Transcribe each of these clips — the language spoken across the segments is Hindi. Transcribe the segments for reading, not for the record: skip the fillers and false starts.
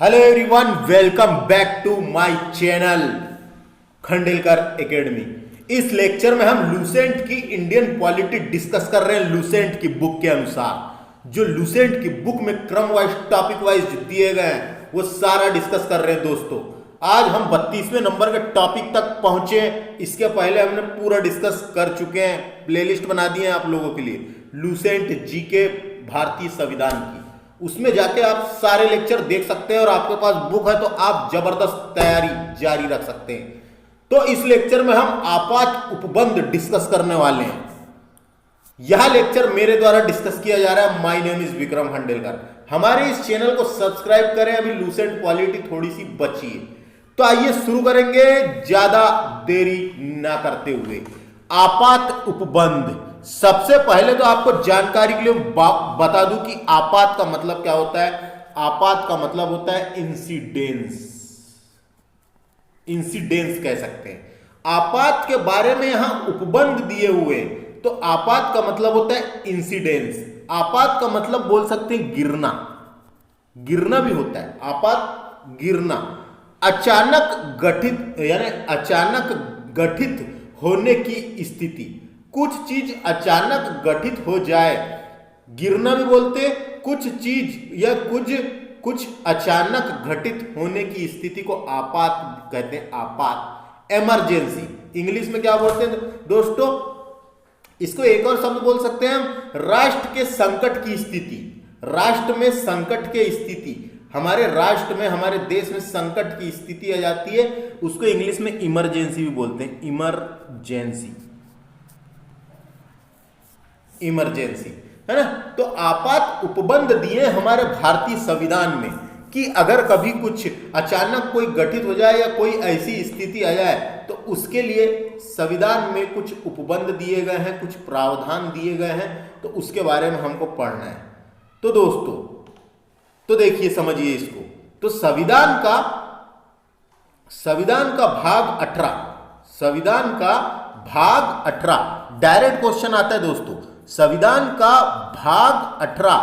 Hello everyone, welcome back to my channel Khandelkar academy. इस लेक्चर में हम लूसेंट की इंडियन पॉलिटी डिस्कस कर रहे हैं लूसेंट की बुक के अनुसार। जो लूसेंट की बुक में क्रम वाइज टॉपिक वाइज दिए गए हैं वो सारा डिस्कस कर रहे हैं दोस्तों। आज हम 32वें नंबर के टॉपिक तक पहुंचे। इसके पहले हमने पूरा डिस्कस कर चुके हैं, प्लेलिस्ट बना दी है आप लोगों के लिए लूसेंट जीके भारतीय संविधान की। उसमें जाके आप सारे लेक्चर देख सकते हैं और आपके पास बुक है तो आप जबरदस्त तैयारी जारी रख सकते हैं। तो इस लेक्चर में हम आपात उपबंध डिस्कस करने वाले हैं। यह लेक्चर मेरे द्वारा डिस्कस किया जा रहा है। My name is Vikram Khandelkar. हमारे इस चैनल को सब्सक्राइब करें, अभी लूसेंट पॉलिटी थोड़ी सी बची है। तो आइए शुरू करेंगे ज्यादा देरी ना करते हुए। आपात उपबंध, सबसे पहले तो आपको जानकारी के लिए बता दूं कि आपात का मतलब क्या होता है। आपात का मतलब होता है इंसिडेंस। इंसिडेंस कह सकते हैं। आपात के बारे में यहां उपबंध दिए हुए, तो आपात का मतलब होता है इंसिडेंस। आपात का मतलब बोल सकते हैं गिरना, गिरना भी होता है आपात, गिरना। अचानक गठित यानी अचानक गठित होने की स्थिति, कुछ चीज अचानक गठित हो जाए, गिरना भी बोलते। कुछ चीज या कुछ अचानक घटित होने की स्थिति को आपात कहते हैं। आपात, इमरजेंसी, इंग्लिश में क्या बोलते हैं दोस्तों, इसको एक और शब्द बोल सकते हैं हम, राष्ट्र के संकट की स्थिति। राष्ट्र में संकट की स्थिति, हमारे राष्ट्र में, हमारे देश में संकट की स्थिति आ जाती है, उसको इंग्लिश में इमरजेंसी भी बोलते हैं। इमरजेंसी, इमरजेंसी है ना। तो आपात उपबंध दिए हमारे भारतीय संविधान में कि अगर कभी कुछ अचानक कोई गठित हो जाए या कोई ऐसी स्थिति आ जाए तो उसके लिए संविधान में कुछ उपबंध दिए गए हैं, कुछ प्रावधान दिए गए हैं, तो उसके बारे में हमको पढ़ना है। तो दोस्तों, तो देखिए, समझिए इसको। तो संविधान का भाग 18, संविधान का भाग 18 डायरेक्ट क्वेश्चन आता है दोस्तों। संविधान का भाग 18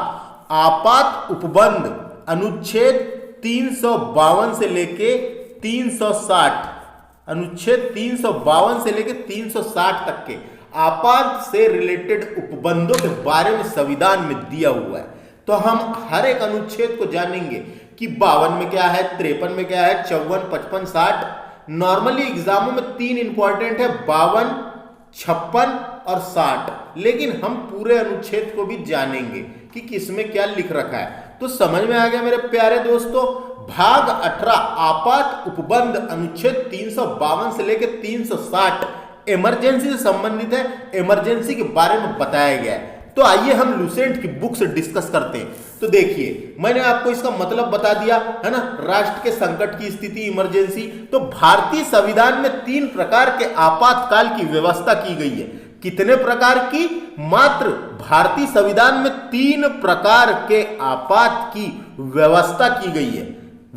आपात उपबंध अनुच्छेद 352 से लेके 360, अनुच्छेद 352 से लेके 360 तक के आपात से रिलेटेड उपबंधों के बारे में संविधान में दिया हुआ है। तो हम हर एक अनुच्छेद को जानेंगे कि 52 में क्या है, 53 में क्या है, 54, 55, 60। नॉर्मली एग्जामों में 3 इंपॉर्टेंट है, 52, 56 और 60, लेकिन हम पूरे अनुच्छेद को भी जानेंगे कि किसमें क्या लिख रखा है। तो समझ में आ गया मेरे प्यारे दोस्तों। भाग 18 आपात उपबंध अनुच्छेद 352 से लेकर 360 इमरजेंसी से संबंधित है। इमरजेंसी के बारे में बताया गया है। तो आइए हम लूसेंट की बुक से डिस्कस करते हैं। तो देखिए, मैंने आपको इसका मतलब बता दिया है ना, राष्ट्र के संकट की स्थिति, इमरजेंसी। तो भारतीय संविधान में 3 प्रकार के आपातकाल की व्यवस्था की गई है। कितने प्रकार की? मात्र भारतीय संविधान में 3 प्रकार के आपात की व्यवस्था की गई है।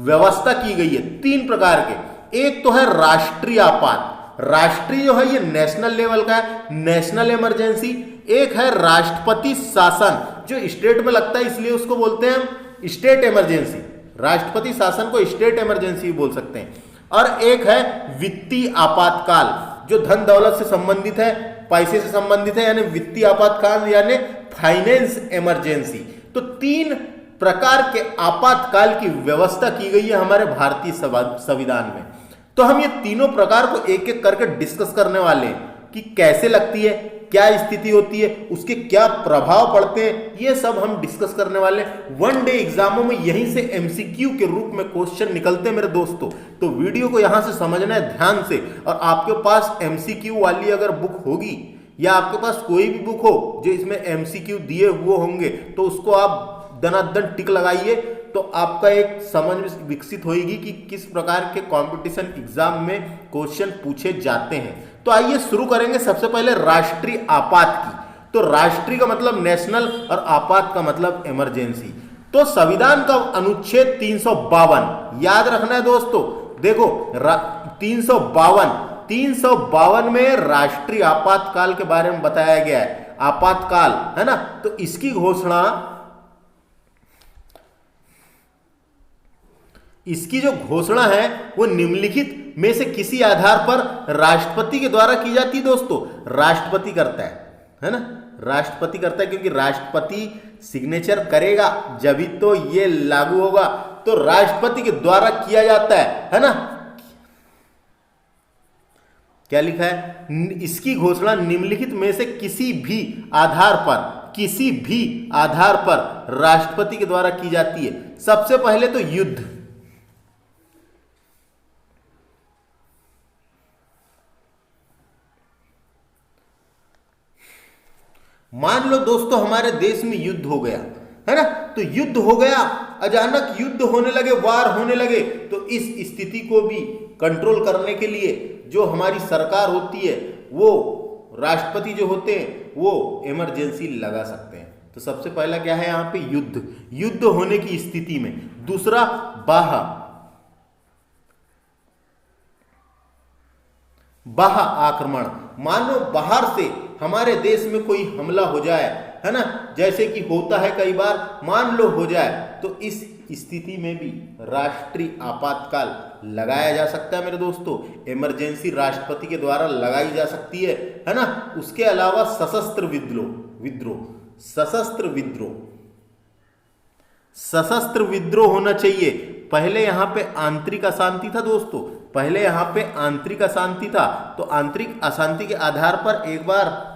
व्यवस्था की गई है 3 प्रकार के। एक तो है राष्ट्रीय आपात, राष्ट्रीय जो है ये नेशनल लेवल का है, नेशनल इमरजेंसी। एक है राष्ट्रपति शासन, जो स्टेट में लगता है इसलिए उसको बोलते हैं हम स्टेट इमरजेंसी। राष्ट्रपति शासन को स्टेट इमरजेंसी बोल सकते हैं। और एक है वित्तीय आपातकाल, जो धन दौलत से संबंधित है, पैसे से संबंधित है, यानी वित्तीय आपातकाल यानी फाइनेंस इमरजेंसी। तो 3 प्रकार के आपातकाल की व्यवस्था की गई है हमारे भारतीय संविधान में। तो हम ये तीनों प्रकार को एक एक करके डिस्कस करने वाले हैं कि कैसे लगती है, क्या स्थिति होती है, उसके क्या प्रभाव पड़ते हैं, ये सब हम डिस्कस करने वाले हैं। 1 डे एग्जामों में यहीं से एमसीक्यू के रूप में क्वेश्चन निकलते हैं मेरे दोस्तों। तो वीडियो को यहां से समझना है ध्यान से। और आपके पास एमसीक्यू वाली अगर बुक होगी या आपके पास कोई भी बुक हो जो इसमें एमसीक्यू दिए हुए होंगे, तो उसको आप दनादन टिक लगाइए। तो आपका एक समझ विकसित होगी कि किस प्रकार के कंपटीशन एग्जाम में क्वेश्चन पूछे जाते हैं। तो आइए शुरू करेंगे सबसे पहले राष्ट्रीय आपात की। तो राष्ट्रीय का मतलब नेशनल और आपात का मतलब इमरजेंसी। तो संविधान का अनुच्छेद 352 याद रखना है दोस्तों। देखो 352 में राष्ट्रीय आपातकाल के बारे में बताया गया है। आपातकाल है ना, तो इसकी घोषणा इसकी जो घोषणा है वो निम्नलिखित में से किसी आधार पर राष्ट्रपति के द्वारा की जाती है दोस्तों। राष्ट्रपति करता है ना, राष्ट्रपति करता है, क्योंकि राष्ट्रपति सिग्नेचर करेगा जब तो ये लागू होगा, तो राष्ट्रपति के द्वारा किया जाता है ना। क्या लिखा है, इसकी घोषणा निम्नलिखित में से किसी भी आधार पर राष्ट्रपति के द्वारा की जाती है। सबसे पहले तो युद्ध, मान लो दोस्तों हमारे देश में युद्ध हो गया है ना, तो युद्ध हो गया, अचानक युद्ध होने लगे, वार होने लगे, तो इस स्थिति को भी कंट्रोल करने के लिए जो हमारी सरकार होती है, वो राष्ट्रपति जो होते हैं वो इमरजेंसी लगा सकते हैं। तो सबसे पहला क्या है यहां पे, युद्ध होने की स्थिति में। दूसरा बाह्य आक्रमण, मानो बाहर से हमारे देश में कोई हमला हो जाए है ना, जैसे कि होता है कई बार, मान लो हो जाए, तो इस स्थिति में भी राष्ट्रीय आपातकाल लगाया जा सकता है मेरे दोस्तों। इमरजेंसी राष्ट्रपति के द्वारा लगाई जा सकती है ना। उसके अलावा सशस्त्र विद्रोह होना चाहिए। पहले यहां पे आंतरिक अशांति था दोस्तों, पहले यहां पे आंतरिक अशांति था, तो आंतरिक अशांति के आधार पर एक बार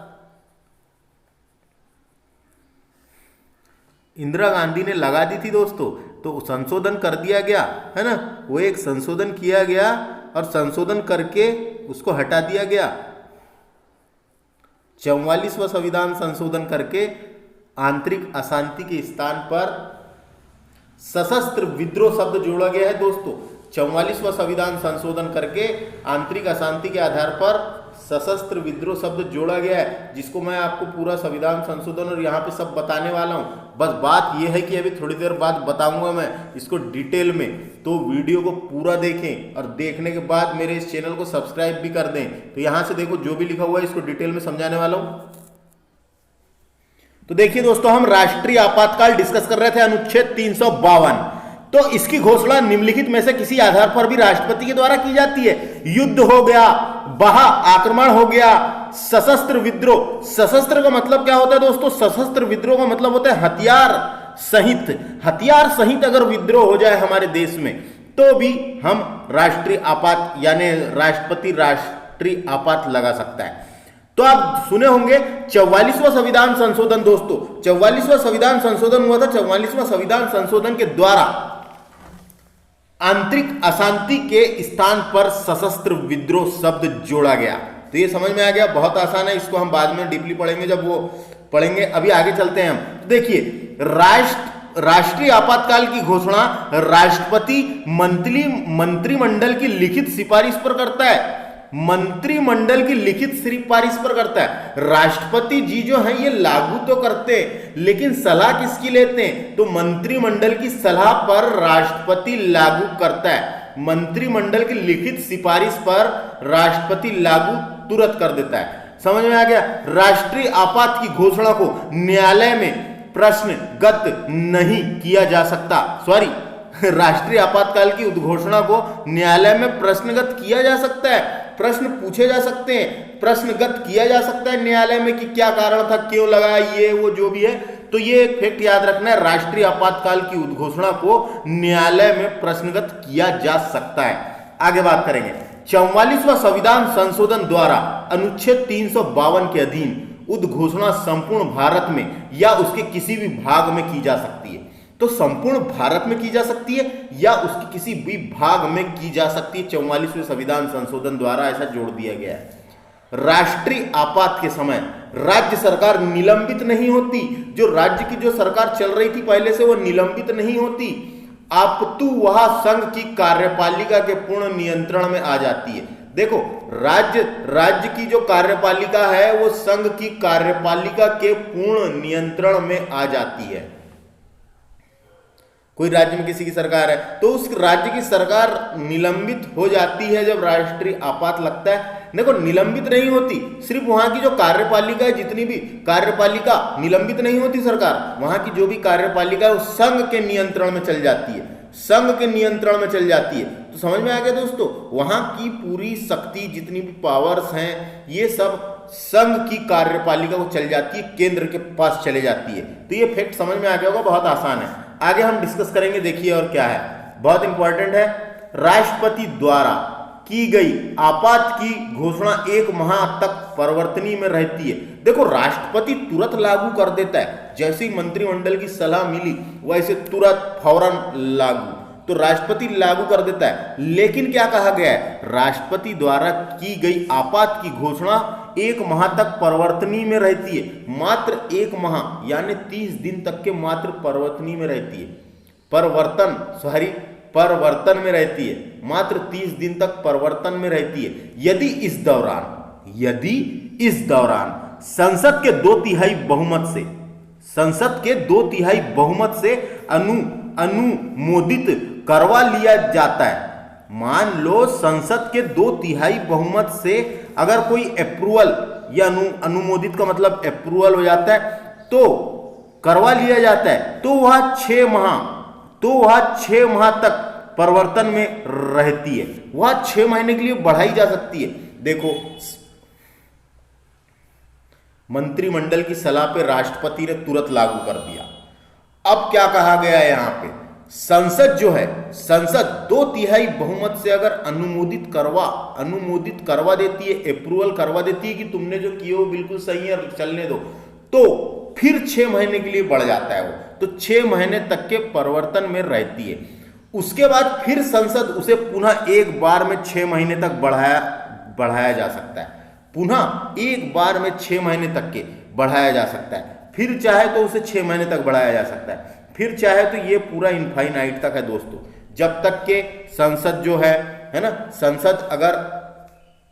इंदिरा गांधी ने लगा दी थी दोस्तों, तो संशोधन कर दिया गया है ना, वो एक संशोधन किया गया और संशोधन करके उसको हटा दिया गया। 44वां संविधान संशोधन करके आंतरिक अशांति के स्थान पर सशस्त्र विद्रोह शब्द जोड़ा गया है दोस्तों। 44वां संविधान संशोधन करके आंतरिक अशांति के आधार पर सशस्त्र विद्रोह शब्द जोड़ा गया है, जिसको मैं आपको पूरा संविधान संशोधन और यहाँ पे सब बताने वाला हूँ। बस बात यह है कि अभी थोड़ी देर बाद बताऊंगा मैं इसको डिटेल में, तो वीडियो को पूरा देखें और देखने के बाद मेरे इस चैनल को सब्सक्राइब भी कर दें। तो यहाँ से देखो जो भी लिखा हुआ है इसको डिटेल में समझाने वाला हूँ। तो देखिए दोस्तों, हम राष्ट्रीय आपातकाल डिस्कस कर रहे थे, अनुच्छेद 352। तो इसकी घोषणा निम्नलिखित में से किसी आधार पर भी राष्ट्रपति के द्वारा की जाती है। युद्ध हो गया, बाह्य आक्रमण हो गया, सशस्त्र विद्रोह। सशस्त्र का मतलब क्या होता है दोस्तों, सशस्त्र विद्रोह का मतलब होता है हथियार सहित अगर विद्रोह हो जाए हमारे देश में, तो भी हम राष्ट्रीय आपात यानी राष्ट्रपति राष्ट्रीय आपात लगा सकता है। तो आप सुने होंगे 44वां संविधान संशोधन दोस्तों, 44वां संविधान संशोधन हुआ था। 44वां संविधान संशोधन के द्वारा आंतरिक अशांति के स्थान पर सशस्त्र विद्रोह शब्द जोड़ा गया। तो ये समझ में आ गया, बहुत आसान है, इसको हम बाद में डीपली पढ़ेंगे जब वो पढ़ेंगे। अभी आगे चलते हैं हम। तो देखिए, राष्ट्रीय आपातकाल की घोषणा राष्ट्रपति मंत्रिमंडल की लिखित सिफारिश पर करता है। मंत्रिमंडल की लिखित सिफारिश पर करता है। राष्ट्रपति जी जो हैं ये लागू तो करते हैं, लेकिन सलाह किसकी लेते हैं, तो मंत्रिमंडल की सलाह पर राष्ट्रपति लागू करता है। मंत्रिमंडल की लिखित सिफारिश पर राष्ट्रपति लागू तुरंत कर देता है। समझ में आ गया। राष्ट्रीय आपात की घोषणा को न्यायालय में प्रश्नगत नहीं किया जा सकता। राष्ट्रीय आपातकाल की घोषणा को न्यायालय में प्रश्नगत किया जा सकता है, प्रश्न पूछे जा सकते हैं, प्रश्नगत किया जा सकता है न्यायालय में कि क्या कारण था, क्यों लगाया, ये वो जो भी है। तो ये एक फैक्ट याद रखना है, राष्ट्रीय आपातकाल की उद्घोषणा को न्यायालय में प्रश्नगत किया जा सकता है। आगे बात करेंगे। 44वां संविधान संशोधन द्वारा अनुच्छेद 352 के अधीन उद्घोषणा संपूर्ण भारत में या उसके किसी भी भाग में की जा सकती है। तो संपूर्ण भारत में की जा सकती है या उसके किसी भी भाग में की जा सकती है। 44वें संविधान संशोधन द्वारा ऐसा जोड़ दिया गया है। राष्ट्रीय आपात के समय राज्य सरकार निलंबित नहीं होती। जो राज्य की जो सरकार चल रही थी पहले से, वो निलंबित नहीं होती, अपितु वह संघ की कार्यपालिका के पूर्ण नियंत्रण में आ जाती है। देखो, राज्य की जो कार्यपालिका है वो संघ की कार्यपालिका के पूर्ण नियंत्रण में आ जाती है। कोई राज्य में किसी की सरकार है तो उस राज्य की सरकार निलंबित हो जाती है जब राष्ट्रीय आपात लगता है। देखो, निलंबित नहीं होती, सिर्फ वहां की जो कार्यपालिका है, जितनी भी कार्यपालिका, निलंबित नहीं होती सरकार। वहां की जो भी कार्यपालिका है वो संघ के नियंत्रण में चल जाती है। संघ के नियंत्रण में चल जाती है। तो समझ में आ गया दोस्तों, वहां की पूरी शक्ति, जितनी भी पावर्स हैं, ये सब संघ की कार्यपालिका को चल जाती है, केंद्र के पास चले जाती है। तो ये फैक्ट समझ में आ गया होगा, बहुत आसान है। आगे हम डिस्कस करेंगे, देखिए और क्या है, बहुत इंपॉर्टेंट है। राष्ट्रपति द्वारा की गई आपात की घोषणा 1 माह तक परिवर्तनीय में रहती है। देखो, राष्ट्रपति तुरंत लागू कर देता है, जैसे ही मंत्रिमंडल की सलाह मिली वैसे तुरंत फौरन लागू, तो राष्ट्रपति लागू कर देता है। लेकिन क्या कहा गया है, राष्ट्रपति द्वारा की गई आपात की घोषणा 1 माह तक परिवर्तनीय में रहती है। मात्र 1 माह यानी 30 दिन तक के मात्र परिवर्तनीय में रहती है, परिवर्तन में रहती है, मात्र 30 दिन तक परिवर्तन में रहती है। यदि इस दौरान संसद के 2/3 बहुमत से अनुमोदित करवा लिया जाता है। मान लो संसद के 2/3 बहुमत से अगर कोई अप्रूवल या अनुमोदित का मतलब अप्रूवल हो जाता है तो करवा लिया जाता है, तो वह 6 माह तक परिवर्तन में रहती है। वह 6 महीने के लिए बढ़ाई जा सकती है। देखो, मंत्रिमंडल की सलाह पे राष्ट्रपति ने तुरंत लागू कर दिया। अब क्या कहा गया है यहां पे, संसद 2/3 बहुमत से अगर अनुमोदित करवा देती है, अप्रूवल करवा देती है कि तुमने जो किए वो बिल्कुल सही है, चलने दो, तो फिर 6 महीने के लिए बढ़ जाता है वो, तो 6 महीने तक के परिवर्तन में रहती है। उसके बाद फिर संसद उसे पुनः एक बार में 6 महीने तक बढ़ाया जा सकता है, पुनः एक बार में 6 महीने तक के बढ़ाया जा सकता है। फिर चाहे तो उसे 6 महीने तक बढ़ाया जा सकता है, फिर चाहे तो ये पूरा इनफाइनाइट तक है दोस्तों, जब तक के संसद जो है ना, संसद अगर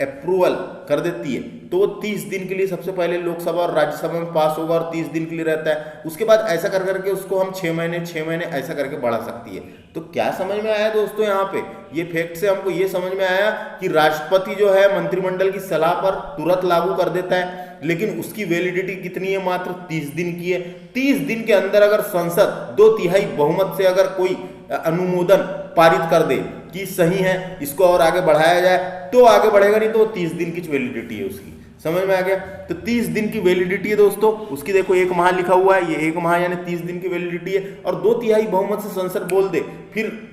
अप्रूवल कर देती है तो वो 30 दिन के लिए सबसे पहले लोकसभा और राज्यसभा में पास होगा और 30 दिन के लिए रहता है। उसके बाद ऐसा कर करके उसको हम 6 महीने ऐसा करके बढ़ा सकती है। तो क्या समझ में आया दोस्तों, यहाँ पे ये फैक्ट से हमको ये समझ में आया कि राष्ट्रपति जो है मंत्रिमंडल की सलाह पर तुरंत लागू कर देता है, लेकिन उसकी वैलिडिटी कितनी है, मात्र 30 दिन की है। 30 दिन के अंदर अगर संसद 2/3 बहुमत से अगर कोई अनुमोदन पारित कर दे कि सही है, इसको और आगे बढ़ाया जाए, तो आगे बढ़ेगा, नहीं तो 30 दिन की वैलिडिटी है उसकी। समझ में आ गया, तो 30 दिन की वैलिडिटी है दोस्तों उसकी। देखो 1 माह लिखा हुआ है, ये 1 माह यानी 30 दिन की वैलिडिटी है, और 2/3 बहुमत से संसद बोल दे, फिर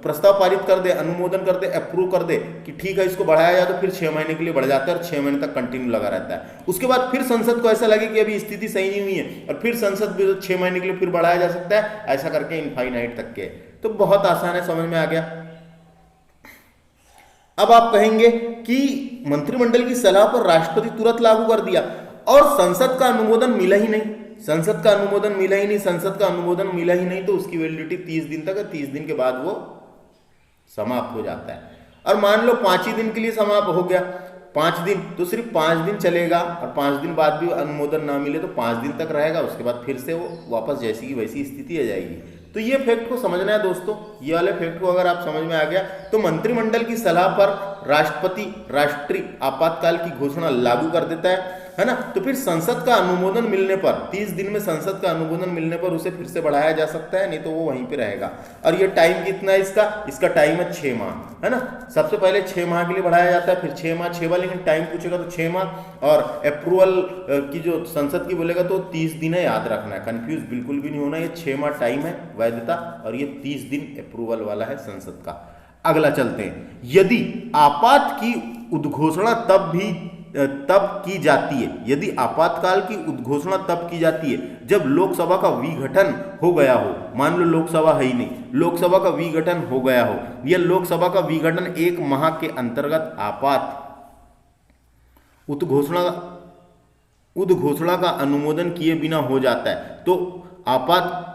प्रस्ताव पारित कर दे, अनुमोदन कर दे, अप्रूव कर दे कि ठीक है इसको बढ़ाया जाए, तो फिर 6 महीने के लिए बढ़ जाता है और 6 महीने तक कंटिन्यू लगा रहता है। उसके बाद फिर संसद को ऐसा लगे कि अभी स्थिति सही नहीं हुई है, और फिर संसद 6 महीने के लिए फिर बढ़ाया जा सकता है, ऐसा करके इनफाइनाइट तक के। तो बहुत आसान है, समझ में आ गया। अब आप कहेंगे कि मंत्रिमंडल की सलाह पर राष्ट्रपति तुरंत लागू कर दिया और संसद का अनुमोदन मिला ही नहीं, संसद का अनुमोदन मिला ही नहीं, तो उसकी वैलिडिटी 30 दिन तक है, 30 दिन के बाद वो समाप्त हो जाता है। और मान लो 5 ही दिन के लिए समाप्त हो गया, 5 दिन तो सिर्फ 5 दिन चलेगा, और 5 दिन बाद भी अनुमोदन ना मिले तो 5 दिन तक रहेगा, उसके बाद फिर से वो वापस जैसी की वैसी स्थिति आ जाएगी। तो ये फैक्ट को समझना है दोस्तों, ये वाले फैक्ट को अगर आप समझ में आ गया तो मंत्रिमंडल की सलाह पर राष्ट्रपति राष्ट्रीय आपातकाल की घोषणा लागू कर देता है ना। तो फिर संसद का अनुमोदन मिलने पर 30 दिन में संसद का अनुमोदन मिलने पर उसे फिर से बढ़ाया जा सकता है, नहीं तो वो वहीं पे रहेगा। और ये टाइम कितना है इसका टाइम है 6 माह, है ना। सबसे पहले 6 माह के लिए बढ़ाया जाता है, फिर 6 माह, लेकिन टाइम पूछेगा तो 6 माह, और अप्रूवल की जो संसद की बोलेगा तो 30 दिन है, याद रखना है, कंफ्यूज बिल्कुल भी नहीं होना। ये 6 माह टाइम है वैधता, और ये 30 दिन अप्रूवल वाला है संसद का। अगला चलते हैं, यदि आपात की उद्घोषणा तब की जाती है, यदि आपातकाल की उद्घोषणा तब की जाती है जब लोकसभा का विघटन हो गया हो। मान लो लोकसभा है ही नहीं, लोकसभा का विघटन हो गया हो, यह लोकसभा का विघटन 1 माह के अंतर्गत आपात उद्घोषणा का अनुमोदन किए बिना हो जाता है। तो आपात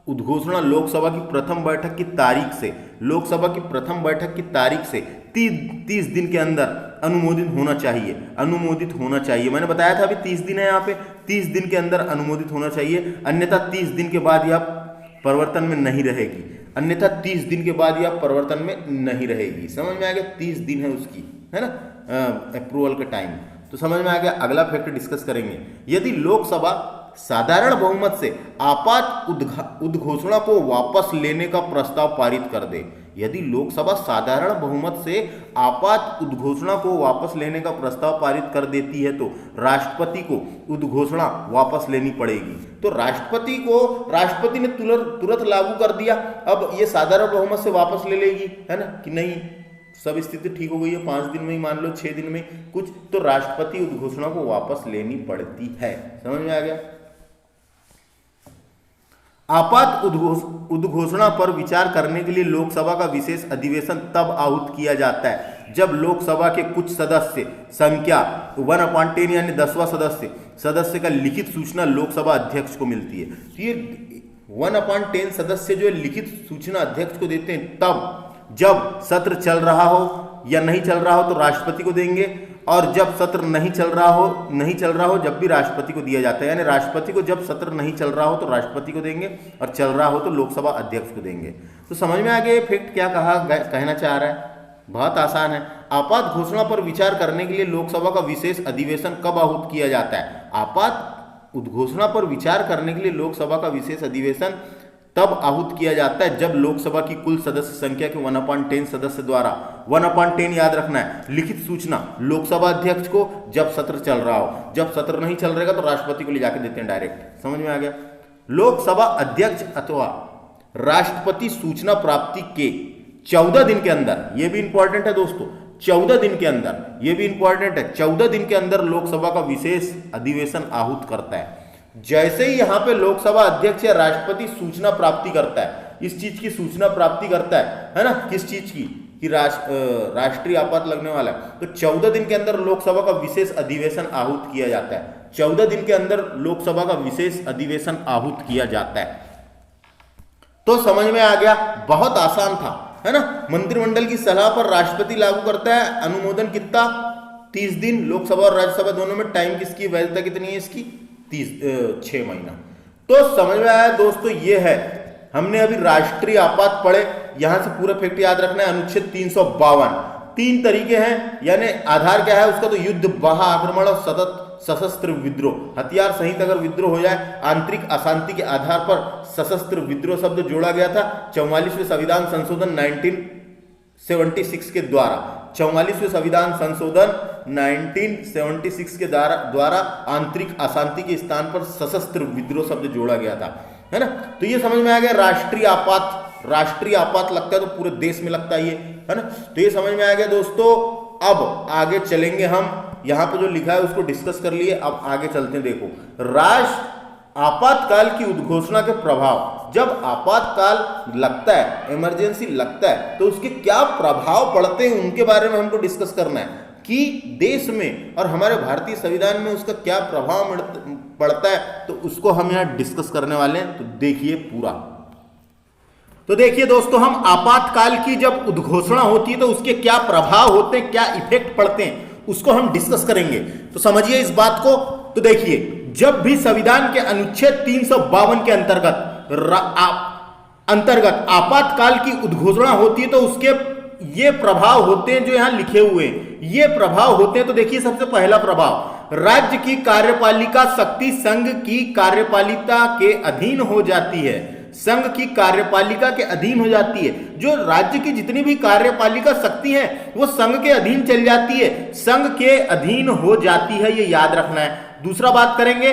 उद्घोषणा लोकसभा की प्रथम बैठक की तारीख से, लोकसभा की प्रथम बैठक की तारीख से 30 दिन के अंदर अनुमोदित होना चाहिए। मैंने बताया था अभी 30 दिन है, यहाँ पे 30 दिन के अंदर अनुमोदित होना चाहिए, अन्यथा 30 दिन के बाद यह परिवर्तन में नहीं रहेगी, अन्यथा 30 दिन के बाद यह परिवर्तन में नहीं रहेगी। समझ में आ गया, 30 दिन है उसकी, है ना, अप्रूवल का टाइम। तो समझ में आ गया। अगला फैक्ट डिस्कस करेंगे, यदि लोकसभा साधारण बहुमत से आपात उद्घोषणा को वापस लेने का प्रस्ताव पारित कर दे। यदि लोकसभा साधारण बहुमत से आपात उद्घोषणा को वापस लेने का प्रस्ताव पारित कर देती है तो राष्ट्रपति को उद्घोषणा वापस लेनी पड़ेगी। तो राष्ट्रपति ने तुरंत लागू कर दिया, अब ये साधारण बहुमत से वापस ले लेगी, है ना कि नहीं, सब स्थिति ठीक हो गई है, 5 दिन में ही मान लो, 6 दिन में कुछ, तो राष्ट्रपति उद्घोषणा को वापस लेनी पड़ती है। समझ में आ गया। आपात उद्घोषणा पर विचार करने के लिए लोकसभा का विशेष अधिवेशन तब आहूत किया जाता है जब लोकसभा के कुछ सदस्य संख्या 1/10 यानी 10वां सदस्य का लिखित सूचना लोकसभा अध्यक्ष को मिलती है। तो ये 1/10 सदस्य जो लिखित सूचना अध्यक्ष को देते हैं, तब जब सत्र चल रहा हो या नहीं चल रहा हो तो राष्ट्रपति को देंगे, और जब सत्र नहीं चल रहा हो जब भी राष्ट्रपति को दिया जाता है। यानी राष्ट्रपति को जब सत्र नहीं चल रहा हो तो राष्ट्रपति को देंगे, और चल रहा हो तो लोकसभा अध्यक्ष को देंगे। तो समझ में आ गया ये फैक्ट क्या कहना चाह रहा है। बहुत आसान है। आपात घोषणा पर विचार करने के लिए लोकसभा का विशेष अधिवेशन कब आहूत किया जाता है? आपात उद्घोषणा पर विचार करने के लिए लोकसभा का विशेष अधिवेशन तब आहूत किया जाता है जब लोकसभा की कुल सदस्य संख्या के 1/10 सदस्य द्वारा, 1/10 याद रखना है, लिखित सूचना लोकसभा अध्यक्ष को जब सत्र चल रहा हो, जब सत्र नहीं चल रहेगा तो राष्ट्रपति को ले जाके देते हैं डायरेक्ट। समझ में आ गया। लोकसभा अध्यक्ष अथवा राष्ट्रपति सूचना प्राप्ति के 14 दिन के अंदर, यह भी इंपॉर्टेंट है दोस्तों, 14 दिन के अंदर, यह भी इंपॉर्टेंट है, 14 दिन के अंदर लोकसभा का विशेष अधिवेशन आहूत करता है। जैसे ही यहां पे लोकसभा अध्यक्ष या राष्ट्रपति सूचना प्राप्ति करता है, इस चीज की सूचना प्राप्ति करता है ना, किस चीज की, कि राष्ट्रीय आपात लगने वाला है, तो 14 दिन के अंदर लोकसभा का विशेष अधिवेशन आहूत किया जाता है। 14 दिन के अंदर लोकसभा का विशेष अधिवेशन आहूत किया जाता है। तो समझ में आ गया, बहुत आसान था, है ना। मंत्रिमंडल की सलाह पर राष्ट्रपति लागू करता है। अनुमोदन कितना? 30 दिन। लोकसभा और राज्यसभा दोनों में टाइम किसकी, वैधता कितनी है इसकी? 6 महीना। तो समझ में आया दोस्तों, ये है, हमने अभी राष्ट्रीय आपात पढ़े, यहां से पूरा फैक्ट याद रखना है। अनुच्छेद 352, 3 तरीके हैं, यानी आधार क्या है उसका, तो युद्ध, बाह्य आक्रमण और सशस्त्र विद्रोह। हथियार सहित अगर विद्रोह हो जाए, आंतरिक अशांति के आधार पर सशस्त्र विद्रोह शब्द जोड़ा गया था 44वें संविधान संशोधन 1976 के द्वारा। 44वें संविधान संशोधन 1976 के द्वारा आंतरिक अशांति के स्थान पर सशस्त्र विद्रोह शब्द जोड़ा गया था, है ना। तो ये समझ में आ गया। राष्ट्रीय आपात लगता है तो पूरे देश में लगता है ये, है ना। तो ये समझ में आ गया दोस्तों। अब आगे चलेंगे हम, यहां पे जो लिखा है उसको डिस्कस कर लिए, अब आगे चलते हैं। देखो, आपातकाल की उद्घोषणा के प्रभाव। जब आपातकाल लगता है, इमरजेंसी लगता है, तो उसके क्या प्रभाव पड़ते हैं उनके बारे में हमको डिस्कस करना है, कि देश में और हमारे भारतीय संविधान में उसका क्या प्रभाव पड़ता है, तो उसको हम यहां डिस्कस करने वाले हैं। तो देखिए पूरा। तो देखिए दोस्तों, हम आपातकाल की जब उद्घोषणा होती है तो उसके क्या प्रभाव होते हैं, क्या इफेक्ट पड़ते हैं, उसको हम डिस्कस करेंगे। तो समझिए इस बात को। तो देखिए, जब भी संविधान के अनुच्छेद 352 के अंतर्गत आपातकाल की उद्घोषणा होती है तो उसके ये प्रभाव होते हैं जो यहां लिखे हुए हैं, ये प्रभाव होते हैं। तो देखिए, सबसे पहला प्रभाव, राज्य की कार्यपालिका शक्ति संघ की कार्यपालिका के अधीन हो जाती है। संघ की कार्यपालिका के अधीन हो जाती है। जो राज्य की जितनी भी कार्यपालिका शक्ति है वो संघ के अधीन चल जाती है, संघ के अधीन हो जाती है, ये याद रखना है। दूसरा बात करेंगे,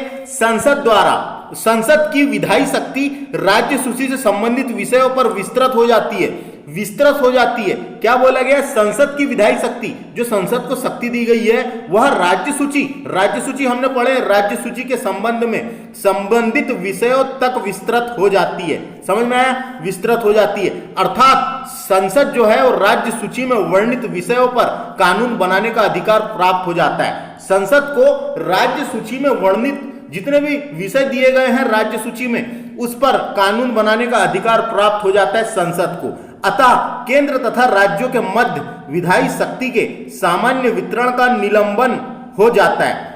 संसद की विधायी शक्ति राज्य सूची से संबंधित विषयों पर विस्तृत हो जाती है। क्या बोला गया? संसद की विधायी शक्ति, जो संसद को शक्ति दी गई है, वह राज्य सूची हमने पढ़े, राज्य सूची के संबंध में संबंधित विषयों तक विस्तृत हो जाती है। समझ में आया? विस्तृत हो जाती है, अर्थात संसद जो है वो राज्य सूची में वर्णित विषयों पर कानून बनाने का अधिकार प्राप्त हो जाता है। संसद को राज्य सूची में वर्णित जितने भी विषय दिए गए हैं राज्य सूची में, उस पर कानून बनाने का अधिकार प्राप्त हो जाता है संसद को। अतः केंद्र तथा राज्यों के मध्य विधायी शक्ति के सामान्य वितरण का निलंबन हो जाता है।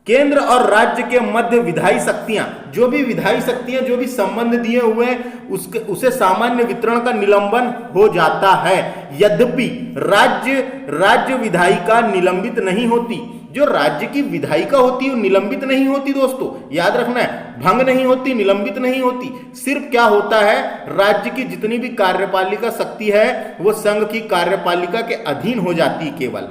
केंद्र और राज्य के मध्य विधायी शक्तियां, जो भी संबंध दिए हुए हैं उसे सामान्य वितरण का निलंबन हो जाता है। यद्यपि राज्य विधायिका निलंबित नहीं होती, जो राज्य की विधायिका होती है वो निलंबित नहीं होती दोस्तों, याद रखना है, भंग नहीं होती, निलंबित नहीं होती। सिर्फ क्या होता है, राज्य की जितनी भी कार्यपालिका शक्ति है वो संघ की कार्यपालिका के अधीन हो जाती है। केवल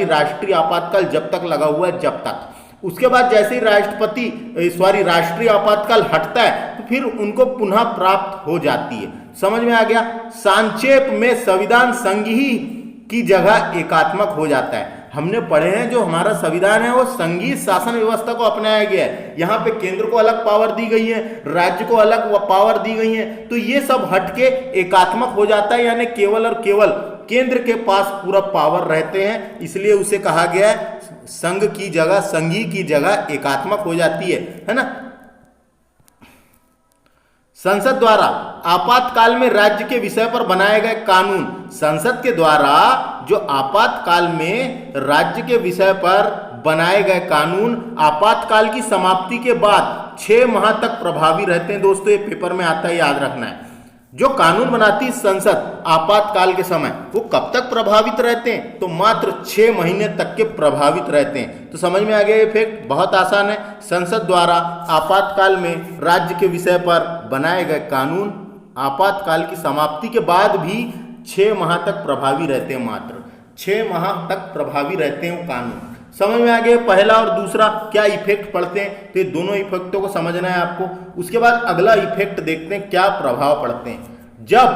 राष्ट्रीय आपातकाल जब तक लगा हुआ है, जब तक, उसके बाद जैसे ही राष्ट्रीय आपातकाल हटता है तो फिर उनको पुनः प्राप्त हो जाती है। समझ में आ गया। संक्षेप में संविधान संघ ही की जगह एकात्मक हो जाता है। हमने पढ़े हैं जो हमारा संविधान है वो संघीय शासन व्यवस्था को अपनाया गया है। यहाँ पे केंद्र को अलग पावर दी गई है, राज्य को अलग पावर दी गई है, तो ये सब हटके एकात्मक हो जाता है, यानी केवल और केवल केंद्र के पास पूरा पावर रहते हैं। इसलिए उसे कहा गया है संघ की जगह, संघी की जगह एकात्मक हो जाती है ना। संसद द्वारा आपातकाल में राज्य के विषय पर बनाए गए कानून, संसद के द्वारा जो आपातकाल में राज्य के विषय पर बनाए गए कानून आपातकाल की समाप्ति के बाद 6 माह तक प्रभावी रहते हैं। दोस्तों ये पेपर में आता है, याद रखना है। जो कानून बनाती संसद आपातकाल के समय वो कब तक प्रभावित रहते हैं, तो मात्र 6 महीने तक के प्रभावित रहते हैं। तो समझ में आ गया ये फैक्ट, बहुत आसान है। संसद द्वारा आपातकाल में राज्य के विषय पर बनाए गए कानून आपातकाल की समाप्ति के बाद भी 6 माह तक प्रभावी रहते हैं, मात्र 6 माह तक प्रभावी रहते हैं वो कानून। समझ में आ गया पहला और दूसरा क्या इफेक्ट पड़ते हैं, तो ये दोनों इफेक्टों को समझना है आपको। उसके बाद अगला इफेक्ट देखते हैं क्या प्रभाव पड़ते हैं। जब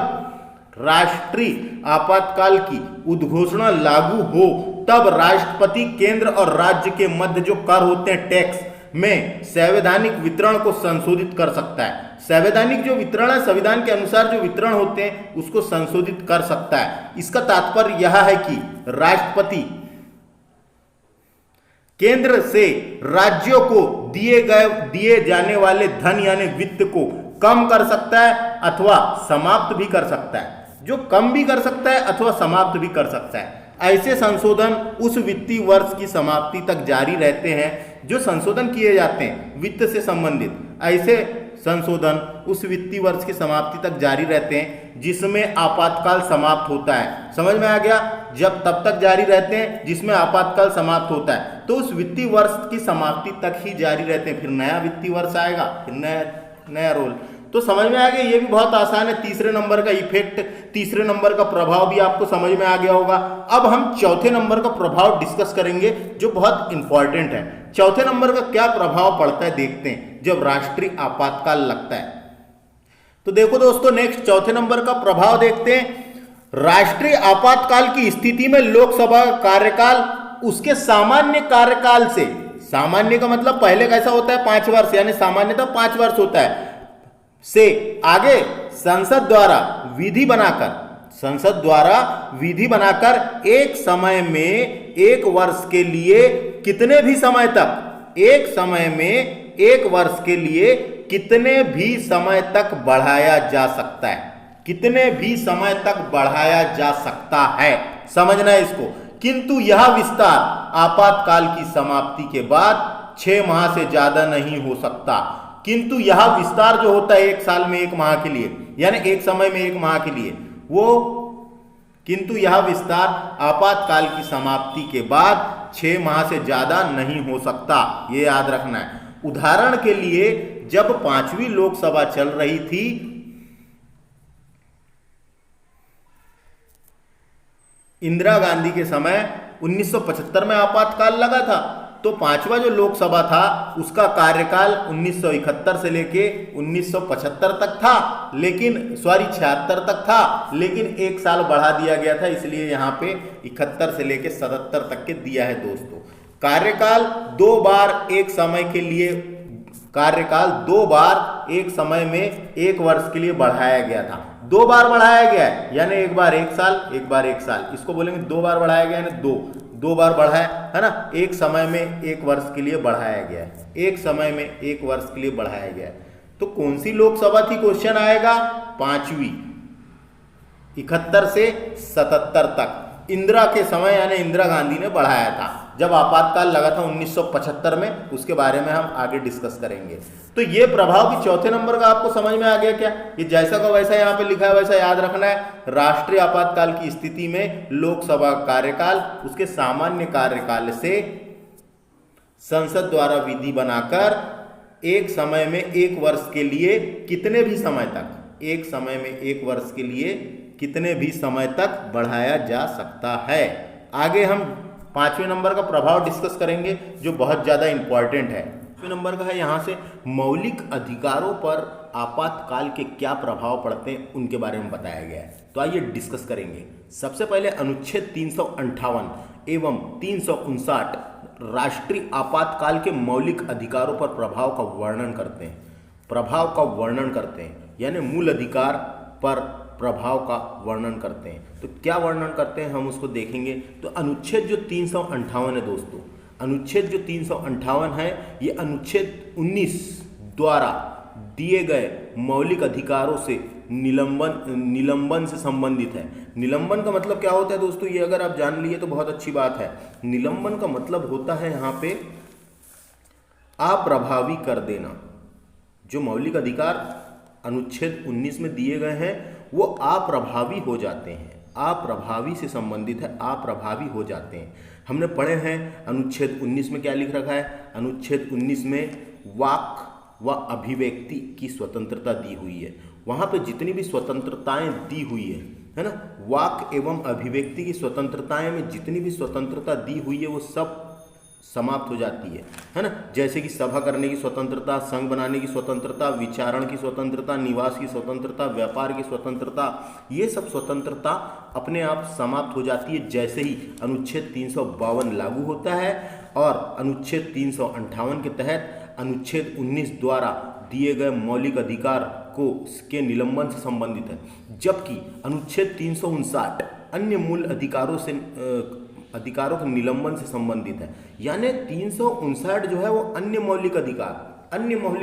राष्ट्रीय आपातकाल की उद्घोषणा लागू हो तब राष्ट्रपति केंद्र और राज्य के मध्य जो कर होते हैं टैक्स में संवैधानिक वितरण को संशोधित कर सकता है। संवैधानिक जो वितरण है, संविधान के अनुसार जो वितरण होते हैं उसको संशोधित कर सकता है। इसका तात्पर्य यह है कि राष्ट्रपति केंद्र से राज्यों को दिए जाने वाले धन यानी वित्त को कम कर सकता है अथवा समाप्त भी कर सकता है। जो कम भी कर सकता है अथवा समाप्त भी कर सकता है। ऐसे संशोधन उस वित्तीय वर्ष की समाप्ति तक जारी रहते हैं। जो संशोधन किए जाते हैं वित्त से संबंधित, ऐसे संशोधन उस वित्तीय वर्ष की समाप्ति तक जारी रहते हैं जिसमें आपातकाल समाप्त होता है। समझ में आ गया, जब तब तक जारी रहते हैं जिसमें आपातकाल समाप्त होता है, तो उस वित्तीय वर्ष की समाप्ति तक ही जारी रहते हैं। फिर नया वित्तीय वर्ष आएगा, फिर नया रोल। तो समझ में आ गया, ये भी बहुत आसान है। तीसरे नंबर का इफेक्ट, तीसरे नंबर का प्रभाव भी आपको समझ में आ गया होगा। अब हम चौथे नंबर का प्रभाव डिस्कस करेंगे जो बहुत इंपॉर्टेंट है। चौथे नंबर का क्या प्रभाव पड़ता है देखते हैं जब राष्ट्रीय आपातकाल लगता है। तो देखो दोस्तों, नेक्स्ट चौथे नंबर का प्रभाव देखते हैं। राष्ट्रीय आपातकाल की स्थिति में लोकसभा कार्यकाल उसके सामान्य कार्यकाल से, सामान्य का मतलब पहले कैसा होता है 5 वर्ष, यानी सामान्यतः 5 वर्ष होता है, से आगे संसद द्वारा विधि बनाकर एक समय में 1 वर्ष के लिए कितने भी समय तक, एक समय में 1 वर्ष के लिए कितने भी समय तक बढ़ाया जा सकता है, कितने भी समय तक बढ़ाया जा सकता है। समझना है इसको। किंतु यह विस्तार आपातकाल की समाप्ति के बाद 6 माह से ज्यादा नहीं हो सकता। किंतु यह विस्तार जो होता है 1 साल में 1 माह के लिए, यानी एक समय में 1 माह के लिए, किंतु यह विस्तार आपातकाल की समाप्ति के बाद 6 माह से ज्यादा नहीं हो सकता, ये याद रखना है। उदाहरण के लिए जब 5वीं लोकसभा चल रही थी, इंदिरा गांधी के समय 1975 में आपातकाल लगा था, तो 5वां जो लोकसभा था उसका कार्यकाल 1971 से लेके 1975 तक था, लेकिन 76 तक था, लेकिन 1 साल बढ़ा दिया गया था, इसलिए यहाँ पे 71 से लेके 77 तक के दिया है दोस्तों। कार्यकाल 2 बार एक समय के लिए, कार्यकाल 2 बार एक समय में 1 वर्ष के लिए बढ़ाया गया था। 2 बार बढ़ाया गया है, यानी 1 बार 1 साल, 1 बार 1 साल, इसको बोलेंगे 2 बार बढ़ाया गया है, 2 बार बढ़ा है ना। एक समय में 1 वर्ष के लिए बढ़ाया गया है, एक समय में 1 वर्ष के लिए बढ़ाया गया है। तो कौन सी लोकसभा थी, क्वेश्चन आएगा 5वीं, 71 से 77 तक। इंदिरा के समय यानी इंदिरा गांधी ने बढ़ाया था, जब आपातकाल लगा था 1975 में, उसके बारे में हम आगे डिस्कस करेंगे। तो ये प्रभाव की चौथे नंबर का आपको समझ में आ गया क्या? ये जैसा का वैसा यहाँ पे लिखा है वैसा याद रखना है। राष्ट्रीय आपातकाल की स्थिति में लोकसभा कार्यकाल उसके सामान्य कार्यकाल से संसद द्वारा विधि बनाकर एक समय में 1 वर्ष के लिए कितने भी समय तक, एक समय में 1 वर्ष के लिए कितने भी समय तक बढ़ाया जा सकता है। आगे हम 5वें नंबर का प्रभाव डिस्कस करेंगे जो बहुत ज़्यादा इंपॉर्टेंट है। 5वें नंबर का है यहाँ से मौलिक अधिकारों पर आपातकाल के क्या प्रभाव पड़ते हैं उनके बारे में बताया गया है। तो आइए डिस्कस करेंगे। सबसे पहले अनुच्छेद 358 एवं 359 राष्ट्रीय आपातकाल के मौलिक अधिकारों पर प्रभाव का वर्णन करते हैं। प्रभाव का वर्णन करते हैं यानी मूल अधिकार पर प्रभाव का वर्णन करते हैं। तो क्या वर्णन करते हैं हम उसको देखेंगे। तो अनुच्छेद जो 358 है दोस्तों, अनुच्छेद जो 358 है ये अनुच्छेद 19 द्वारा दिए गए मौलिक अधिकारों से निलंबन से संबंधित है। निलंबन का मतलब क्या होता है दोस्तों, ये अगर आप जान लिए तो बहुत अच्छी बात है। निलंबन का मतलब होता है यहाँ पे अप्रभावी कर देना। जो मौलिक अधिकार अनुच्छेद 19 में दिए गए हैं वो अप्रभावी हो जाते हैं, अप्रभावी से संबंधित है, अप्रभावी हो जाते हैं। हमने पढ़े हैं अनुच्छेद 19 में क्या लिख रखा है। अनुच्छेद 19 में वाक व अभिव्यक्ति की स्वतंत्रता दी हुई है। वहाँ पे जितनी भी स्वतंत्रताएं दी हुई है ना, वाक एवं अभिव्यक्ति की स्वतंत्रताएं में जितनी भी स्वतंत्रता दी हुई है वो सब समाप्त हो जाती है ना। जैसे कि सभा करने की स्वतंत्रता, संघ बनाने की स्वतंत्रता, विचारण की स्वतंत्रता, निवास की स्वतंत्रता, व्यापार की स्वतंत्रता, ये सब स्वतंत्रता अपने आप समाप्त हो जाती है जैसे ही अनुच्छेद 352 लागू होता है। और अनुच्छेद 358 के तहत अनुच्छेद 19 द्वारा दिए गए मौलिक अधिकार को के निलंबन से संबंधित है। जबकि अनुच्छेद 359 अन्य मूल अधिकारों के निलंबन से संबंधित है। यानी 359 जो है वो अन्य मौलिक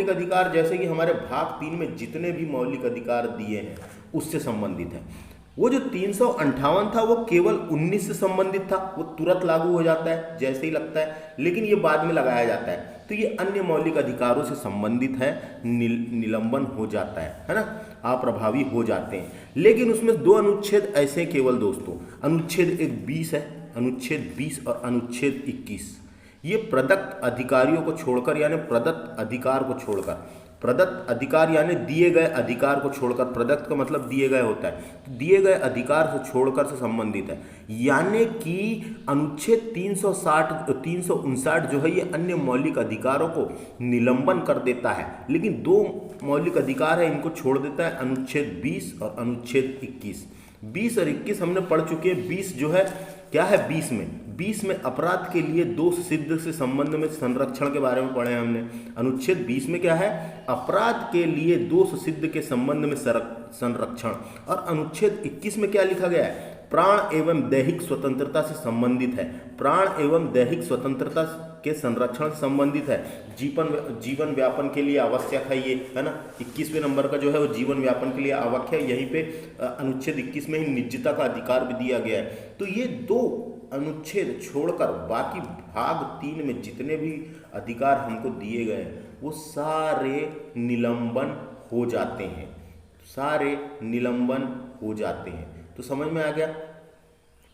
अधिकार जैसे कि हमारे भाग 3 में जितने भी मौलिक अधिकार दिए हैं उससे संबंधित है। वो जो 358 था वो केवल 19 से संबंधित था, वो तुरंत लागू हो जाता है जैसे ही लगता है, लेकिन ये बाद में लगाया जाता है। तो ये अन्य मौलिक अधिकारों से संबंधित है, निलंबन हो जाता है ना, अप्रभावी हो जाते हैं। लेकिन उसमें 2 अनुच्छेद ऐसे केवल दोस्तों, अनुच्छेद 20 है, अनुच्छेद 20 और अनुच्छेद 21। ये प्रदत्त अधिकारियों को छोड़कर यानी प्रदत्त अधिकार को छोड़कर, प्रदत्त अधिकार यानी दिए गए अधिकार को छोड़कर, प्रदत्त का मतलब दिए गए होता है, तो दिए गए अधिकार से छोड़कर से संबंधित है। यानी कि अनुच्छेद 359 जो है ये अन्य मौलिक अधिकारों को निलंबन कर देता है, लेकिन 2 मौलिक अधिकार है इनको छोड़ देता है, अनुच्छेद 20 और अनुच्छेद 21। 20 और 21 हमने पढ़ चुके हैं। 20 जो है क्या है, 20 में अपराध के लिए दोष सिद्ध से संबंध में संरक्षण के बारे में पढ़े हैं हमने। अनुच्छेद 20 में क्या है, अपराध के लिए दोष सिद्ध के संबंध में संरक्षण। और अनुच्छेद 21 में क्या लिखा गया है, प्राण एवं दैहिक स्वतंत्रता से संबंधित है, प्राण एवं दैहिक स्वतंत्रता के संरक्षण से संबंधित है। जीवन व्यापन के लिए आवश्यक है ये, है ना। 21वें नंबर का जो है वो जीवन व्यापन के लिए आवश्यक है। यहीं पे अनुच्छेद 21 में ही निजता का अधिकार भी दिया गया है। तो ये 2 अनुच्छेद छोड़कर बाकी भाग 3 में जितने भी अधिकार हमको दिए गए हैं वो सारे निलंबन हो जाते हैं, सारे निलंबन हो जाते हैं। तो समझ में आ गया।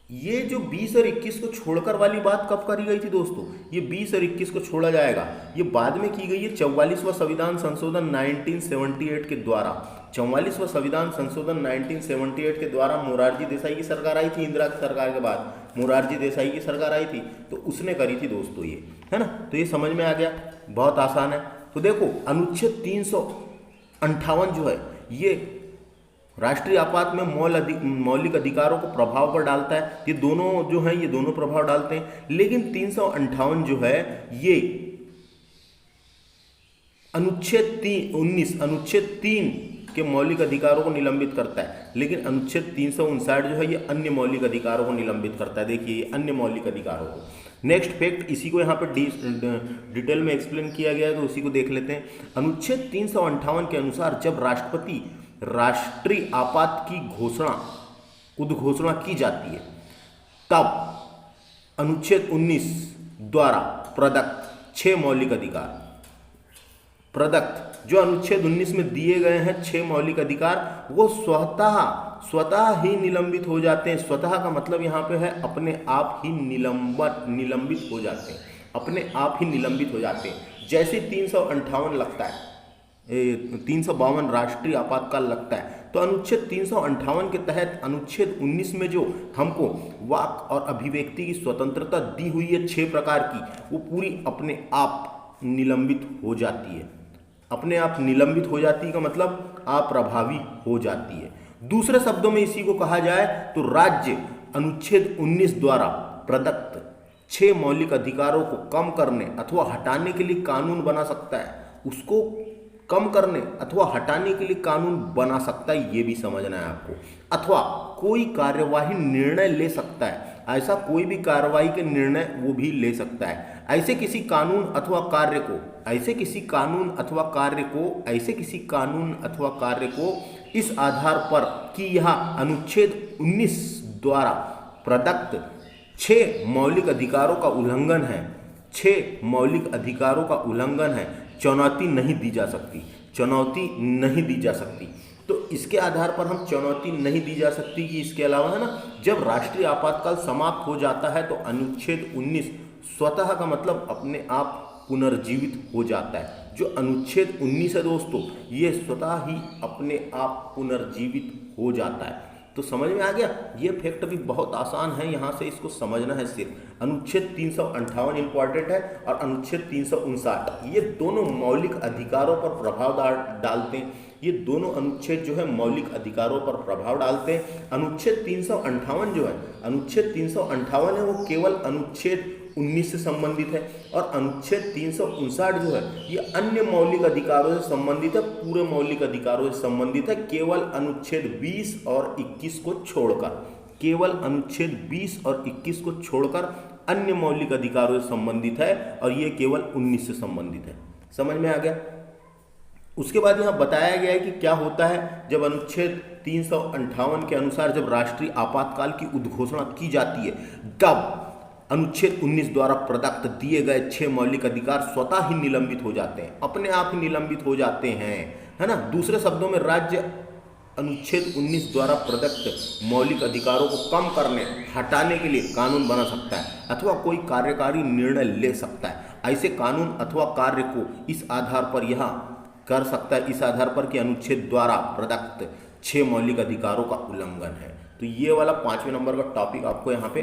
ये जो 20 और 21 को छोड़कर वाली बात कब करी गई थी दोस्तों, ये 20 और 21 को छोड़ा जाएगा, ये बाद में की गई है 44वां संविधान संशोधन 1978 के द्वारा। 44वां संविधान संशोधन 1978 के द्वारा मोरारजी देसाई की सरकार आई थी, इंदिरा की सरकार के बाद मोरारजी देसाई की सरकार आई थी, तो उसने करी थी दोस्तों ये, है ना। तो ये समझ में आ गया, बहुत आसान है। तो देखो अनुच्छेद 358 जो है ये राष्ट्रीय आपात में मौलिक अधिकारों को प्रभाव पर डालता है। ये दोनों जो हैं ये दोनों प्रभाव डालते हैं। लेकिन 358 जो है ये अनुच्छेद 3 के मौलिक अधिकारों को निलंबित करता है, लेकिन अनुच्छेद 359 जो है ये अन्य मौलिक अधिकारों को निलंबित करता है। देखिए ये अन्य मौलिक अधिकारों को। नेक्स्ट फैक्ट, इसी को यहाँ पर डिटेल में एक्सप्लेन किया गया है, तो उसी को देख लेते हैं। अनुच्छेद 358 के अनुसार जब राष्ट्रपति राष्ट्रीय आपात की उद्घोषणा की जाती है तब अनुच्छेद 19 द्वारा प्रदत्त 6 मौलिक अधिकार, प्रदत्त जो अनुच्छेद 19 में दिए गए हैं 6 मौलिक अधिकार, वो स्वतः ही निलंबित हो जाते हैं। स्वतः का मतलब यहाँ पे है अपने आप ही निलंबित हो जाते हैं, अपने आप ही निलंबित हो जाते हैं। जैसे 358 लगता है, 352 राष्ट्रीय आपातकाल लगता है, तो अनुच्छेद 358 के तहत अनुच्छेद 19 में जो हमको वाक और अभिव्यक्ति की स्वतंत्रता दी हुई है 6 प्रकार की, वो पूरी अपने आप निलंबित हो जाती है। अपने आप निलंबित हो जाती का मतलब अप्रभावी हो जाती है। दूसरे शब्दों में इसी को कहा जाए तो राज्य अनुच्छेद 19 द्वारा प्रदत्त 6 मौलिक अधिकारों को कम करने अथवा हटाने के लिए कानून बना सकता है। उसको कम करने अथवा हटाने के लिए कानून बना सकता है, ये भी समझना है आपको। अथवा कोई कार्यवाही निर्णय ले सकता है, ऐसा कोई भी कार्रवाई के निर्णय वो भी ले सकता है। ऐसे किसी कानून अथवा कार्य को इस आधार पर कि यह अनुच्छेद 19 द्वारा प्रदत्त 6 मौलिक अधिकारों का उल्लंघन है, 6 मौलिक अधिकारों का उल्लंघन है, चुनौती नहीं दी जा सकती। तो इसके आधार पर हम चुनौती नहीं दी जा सकती कि इसके अलावा है ना, जब राष्ट्रीय आपातकाल समाप्त हो जाता है तो अनुच्छेद 19 स्वतः का मतलब अपने आप पुनर्जीवित हो जाता है। जो अनुच्छेद 19 है दोस्तों, ये स्वतः ही अपने आप पुनर्जीवित हो जाता है। तो समझ में आ गया, ये फैक्ट भी बहुत आसान है, यहाँ से इसको समझना है सिर्फ। अनुच्छेद 358 इंपॉर्टेंट है और अनुच्छेद 359, ये दोनों मौलिक अधिकारों पर प्रभाव डालते हैं। ये दोनों अनुच्छेद जो है मौलिक अधिकारों पर प्रभाव डालते हैं। अनुच्छेद 358 जो है, अनुच्छेद 358 है, वो केवल अनुच्छेद 19 से संबंधित है, और अनुच्छेद 359 जो है ये अन्य मौलिक अधिकारों से संबंधित है, पूरे मौलिक अधिकारों से संबंधित है, केवल अनुच्छेद 20 और 21 को छोड़कर, केवल अनुच्छेद 20 और 21 को छोड़कर अन्य मौलिक अधिकारों से संबंधित है, और ये केवल 19 से संबंधित है। समझ में आ गया। उसके बाद यहाँ बताया गया है कि क्या होता है जब अनुच्छेद 358 के अनुसार जब राष्ट्रीय आपातकाल की उद्घोषणा की जाती है, तब अनुच्छेद 19 द्वारा प्रदत्त दिए गए 6 मौलिक अधिकार स्वतः ही निलंबित हो जाते हैं, अपने आप ही निलंबित हो जाते हैं, है ना। दूसरे शब्दों में राज्य अनुच्छेद 19 द्वारा प्रदत्त मौलिक अधिकारों को कम करने हटाने के लिए कानून बना सकता है अथवा कोई कार्यकारी निर्णय ले सकता है। ऐसे कानून अथवा कार्य को इस आधार पर यह कर सकता है, इस आधार पर कि अनुच्छेद द्वारा प्रदत्त 6 मौलिक अधिकारों का उल्लंघन है। तो ये वाला 5वें नंबर का टॉपिक आपको यहाँ पे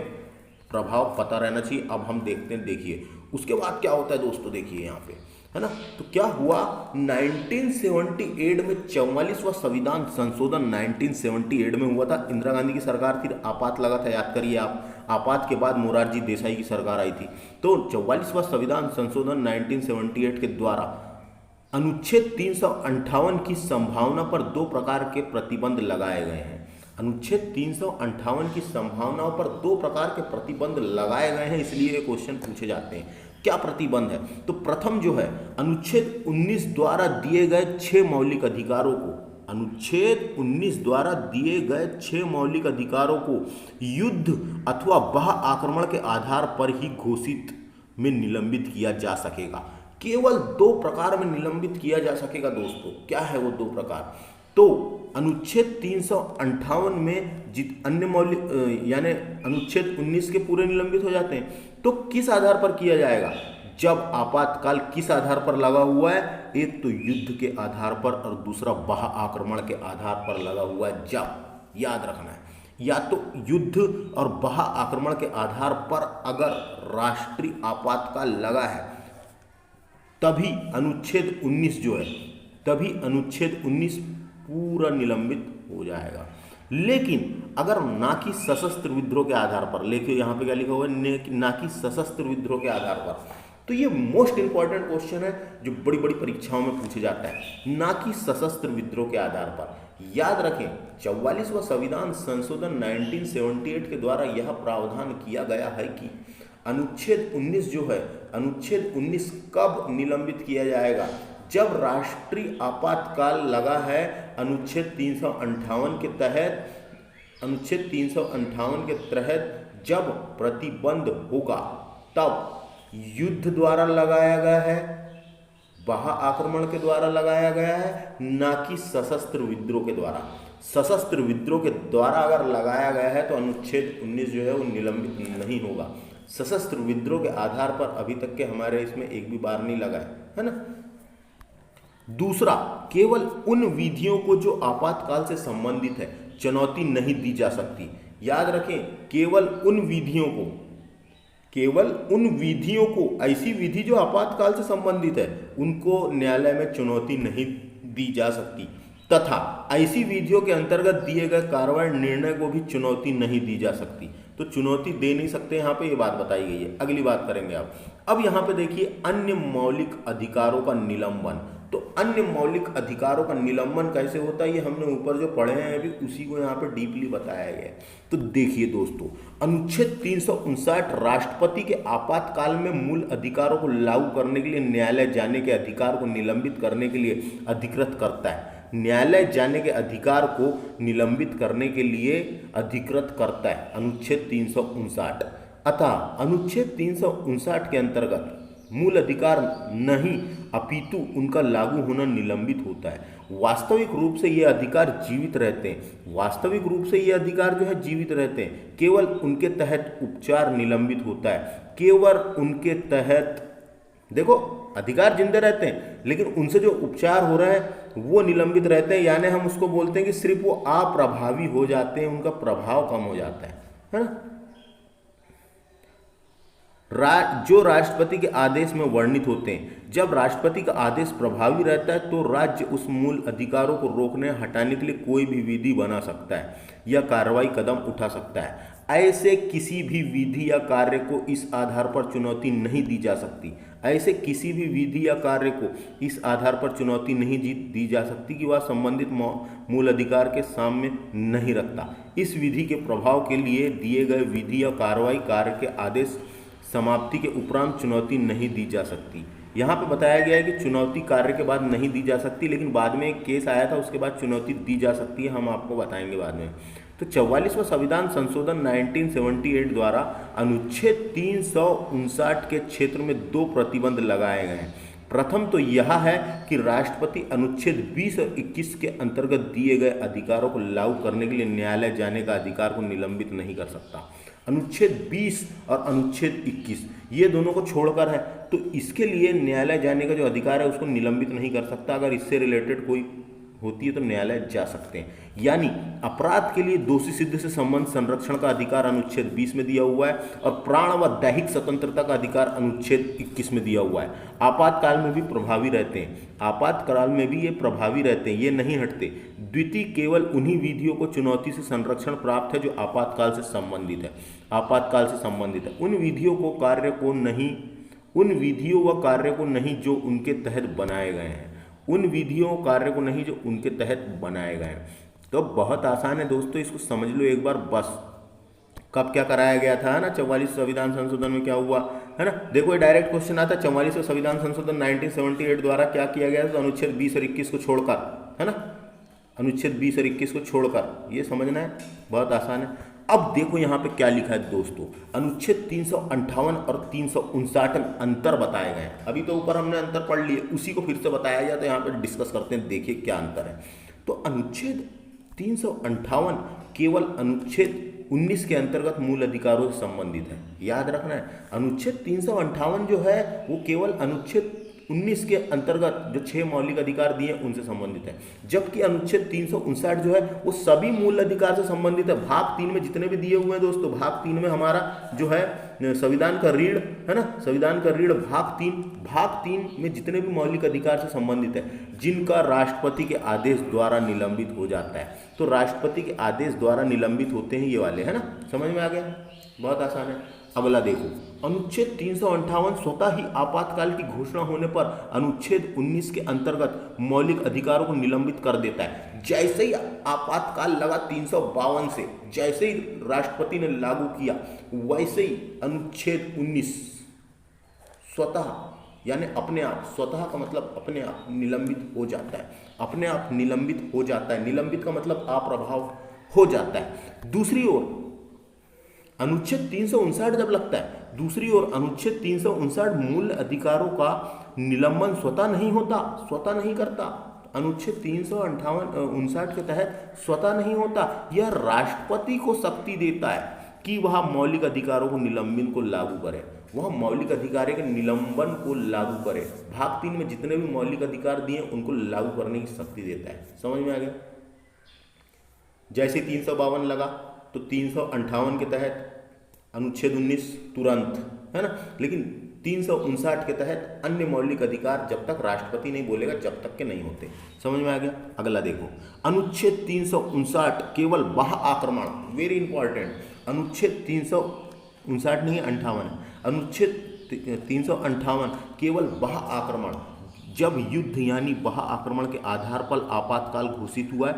प्रभाव पता रहना चाहिए। अब हम देखते हैं, देखिए उसके बाद क्या होता है दोस्तों, देखिए यहाँ पे, है ना। तो क्या हुआ, 1978 में 44वां संविधान संशोधन 1978 में हुआ था। इंदिरा गांधी की सरकार थी, आपात लगा था, याद करिए आप। आपात के बाद मोरारजी देसाई की सरकार आई थी। तो 44वां संविधान संशोधन 1978 के द्वारा अनुच्छेद 358 की संभावना पर 2 प्रकार के प्रतिबंध लगाए गए हैं। अनुच्छेद 358 की संभावनाओं पर 2 प्रकार के प्रतिबंध लगाए गए हैं, इसलिए ये क्वेश्चन पूछे जाते हैं। क्या प्रतिबंध है? तो प्रथम जो है, अनुच्छेद 19 द्वारा दिए गए 6 मौलिक अधिकारों को, अनुच्छेद 19 द्वारा दिए गए 6 मौलिक अधिकारों को युद्ध अथवा बाह्य आक्रमण के आधार पर ही घोषित में निलंबित किया जा सकेगा। केवल 2 प्रकार में निलंबित किया जा सकेगा दोस्तों। क्या है वो 2 प्रकार? तो अनुच्छेद 358 में अन्य मौलिक यानी अनुच्छेद 19 के पूरे निलंबित हो जाते हैं। तो किस आधार पर किया जाएगा? जब आपातकाल किस आधार पर लगा हुआ है? एक तो युद्ध के आधार पर और दूसरा बाह्य आक्रमण के आधार पर लगा हुआ है। जब, याद रखना है, या तो युद्ध और बाह्य आक्रमण के आधार पर अगर राष्ट्रीय आपातकाल लगा है, तभी अनुच्छेद 19 जो है, तभी अनुच्छेद 19 पूरा निलंबित हो जाएगा। लेकिन अगर ना कि सशस्त्र विद्रोह के आधार पर, लेकिन यहाँ पे क्या लिखा हुआ है, ना कि सशस्त्र विद्रोह के आधार पर, तो ये मोस्ट इंपॉर्टेंट क्वेश्चन है जो बड़ी बड़ी परीक्षाओं में पूछे जाता है। ना कि सशस्त्र विद्रोह के आधार पर। याद रखें, 44वां संविधान संशोधन 1978 के द्वारा यह प्रावधान किया गया है कि अनुच्छेद 19 जो है, अनुच्छेद 19 कब निलंबित किया जाएगा? जब राष्ट्रीय आपातकाल लगा है अनुच्छेद 358 के तहत, अनुच्छेद 358 के तहत जब प्रतिबंध होगा, तब युद्ध द्वारा लगाया गया है, बाह्य आक्रमण के द्वारा लगाया गया है, ना कि सशस्त्र विद्रोह के द्वारा। सशस्त्र विद्रोह के द्वारा अगर लगाया गया है तो अनुच्छेद 19 जो है वो निलंबित नहीं होगा। सशस्त्र विद्रोह के आधार पर अभी तक के हमारे इसमें एक भी बार नहीं लगा है ना। दूसरा, केवल उन विधियों को जो आपातकाल से संबंधित है चुनौती नहीं दी जा सकती। याद रखें, केवल उन विधियों को, ऐसी विधि जो आपातकाल से संबंधित है उनको न्यायालय में चुनौती नहीं दी जा सकती, तथा ऐसी विधियों के अंतर्गत दिए गए कार्रवाई निर्णय को भी चुनौती नहीं दी जा सकती। तो चुनौती दे नहीं सकते, यहाँ पे ये बात बताई गई है। अगली बात करेंगे आप। अब यहाँ पे देखिए अन्य मौलिक अधिकारों का निलंबन। तो अन्य मौलिक अधिकारों का निलंबन कैसे होता है ये हमने ऊपर जो पढ़े हैं अभी उसी को यहाँ पे डीपली बताया गया है। तो देखिए दोस्तों, अनुच्छेद 359 राष्ट्रपति के आपातकाल में मूल अधिकारों को लागू करने के लिए न्यायालय जाने के अधिकार को निलंबित करने के लिए अधिकृत करता है। न्यायालय जाने के अधिकार को निलंबित करने के लिए अधिकृत करता है अनुच्छेद 359। अतः अनुच्छेद 359 के अंतर्गत मूल अधिकार नहीं अपितु उनका लागू होना निलंबित होता है। वास्तविक रूप से ये अधिकार जीवित रहते हैं। वास्तविक रूप से ये अधिकार जो है जीवित रहते हैं। केवल उनके तहत उपचार निलंबित होता है। केवल उनके तहत, देखो अधिकार जिंदे रहते हैं लेकिन उनसे जो उपचार हो रहे हैं वो निलंबित रहते हैं, यानी हम उसको बोलते हैं कि सिर्फ वो अप्रभावी हो जाते हैं, उनका प्रभाव कम हो जाता है ना। जो राष्ट्रपति के आदेश में वर्णित होते हैं। जब राष्ट्रपति का आदेश प्रभावी रहता है तो राज्य उस मूल अधिकारों को रोकने हटाने के लिए कोई भी विधि बना सकता है या कार्रवाई कदम उठा सकता है। ऐसे किसी भी विधि या कार्य को इस आधार पर चुनौती नहीं दी जा सकती। ऐसे किसी भी विधि या कार्य को इस आधार पर चुनौती नहीं दी जा सकती कि वह संबंधित मूल अधिकार के सामने नहीं रखता। इस विधि के प्रभाव के लिए दिए गए विधि या कार्रवाई कार्य के आदेश समाप्ति के उपरांत चुनौती नहीं दी जा सकती। यहाँ पे बताया गया है कि चुनौती कार्य के बाद नहीं दी जा सकती, लेकिन बाद में एक केस आया था उसके बाद चुनौती दी जा सकती है, हम आपको बताएंगे बाद में। तो 44वां संविधान संशोधन 1978 द्वारा अनुच्छेद 359 के क्षेत्र में 2 प्रतिबंध लगाए गए हैं। प्रथम तो यह है कि राष्ट्रपति अनुच्छेद 20 और 21 के अंतर्गत दिए गए अधिकारों को लागू करने के लिए न्यायालय जाने का अधिकार को निलंबित नहीं कर सकता। अनुच्छेद 20 और अनुच्छेद 21 ये दोनों को छोड़कर है, तो इसके लिए न्यायालय जाने का जो अधिकार है उसको निलंबित नहीं कर सकता। अगर इससे रिलेटेड कोई होती है तो न्यायालय जा सकते हैं। यानी अपराध के लिए दोषी सिद्ध से संबंध संरक्षण का अधिकार अनुच्छेद 20 में दिया हुआ है और प्राण व दैहिक स्वतंत्रता का अधिकार अनुच्छेद 21 में दिया हुआ है। आपातकाल में भी प्रभावी रहते हैं। आपातकाल में भी ये प्रभावी रहते हैं, ये नहीं हटते। द्वितीय, केवल उन्हीं विधियों को चुनौती से संरक्षण प्राप्त है जो आपातकाल से संबंधित है। आपातकाल से संबंधित है उन विधियों व कार्य को नहीं जो उनके तहत बनाए गए हैं। उन विधियों कार्य को नहीं जो उनके तहत बनाए गए हैं। तो बहुत आसान है दोस्तों, इसको समझ लो एक बार बस। कब क्या कराया गया था ना, 44 संविधान संशोधन में क्या हुआ है ना। देखो ये डायरेक्ट क्वेश्चन आता है, 44 संविधान संशोधन 1978 द्वारा क्या किया गया था, तो अनुच्छेद 20 और 21 को छोड़कर, है ना, अनुच्छेद 20 और 21 को छोड़कर, ये समझना है, बहुत आसान है। अब देखो यहाँ पे क्या लिखा है दोस्तों, अनुच्छेद 358 और 359 में अंतर बताए गए हैं। अभी तो ऊपर हमने अंतर पढ़ लिए, उसी को फिर से बताया जाए तो यहाँ पे डिस्कस करते हैं, देखिए क्या अंतर है। तो अनुच्छेद 358 केवल अनुच्छेद 19 के अंतर्गत मूल अधिकारों से संबंधित है। याद रखना है, अनुच्छेद 358 जो है वो केवल अनुच्छेद 19 के अंतर्गत जो 6 मौलिक अधिकार दिए उनसे संबंधित है, जबकि अनुच्छेद 359 जो है वो सभी मूल अधिकार से संबंधित है। भाग 3 में जितने भी दिए हुए हैं दोस्तों, भाग 3 में हमारा जो है संविधान का रीढ़ है ना, संविधान का रीढ़ भाग 3 में जितने भी मौलिक अधिकार से संबंधित है जिनका राष्ट्रपति के आदेश द्वारा निलंबित हो जाता है। तो राष्ट्रपति के आदेश द्वारा निलंबित होते हैं ये वाले, है ना, समझ में आ गया, बहुत आसान है। अगला देखो, अनुच्छेद 358 स्वतः ही आपातकाल की घोषणा होने पर अनुच्छेद 19 के अंतर्गत मौलिक अधिकारों को निलंबित कर देता है। जैसे ही आपातकाल लगा 352 से, जैसे ही राष्ट्रपति ने लागू किया वैसे ही अनुच्छेद 19 स्वतः, यानी अपने आप, स्वतः का मतलब अपने आप निलंबित हो जाता है, अपने आप निलंबित हो जाता है। निलंबित का मतलब अप्रभाव हो जाता है। दूसरी ओर अनुच्छेद 359 जब लगता है दूसरी ओर अनुच्छेद 359 मूल अधिकारों का निलंबन स्वतः नहीं होता, स्वतः नहीं करता। अनुच्छेद 359 के तहत स्वतः नहीं होता, यह राष्ट्रपति को शक्ति देता है कि वह मौलिक अधिकारों को निलंबन को लागू करे, वह मौलिक अधिकारों के निलंबन को लागू करे। भाग 3 में जितने भी मौलिक अधिकार दिए उनको लागू करने की शक्ति देता है। समझ में आ गया? जैसे 352 लगा तो 358 के तहत अनुच्छेद 19 तुरंत, है ना, लेकिन 359 के तहत अन्य मौलिक अधिकार जब तक राष्ट्रपति नहीं बोलेगा जब तक के नहीं होते। समझ में आ गया? अगला देखो, अनुच्छेद 359 केवल बाह्य आक्रमण, वेरी इंपॉर्टेंट, अनुच्छेद 359 नहीं 58 है, अनुच्छेद 358 केवल बाह्य आक्रमण, जब युद्ध यानी बाह्य आक्रमण के आधार पर आपातकाल घोषित हुआ है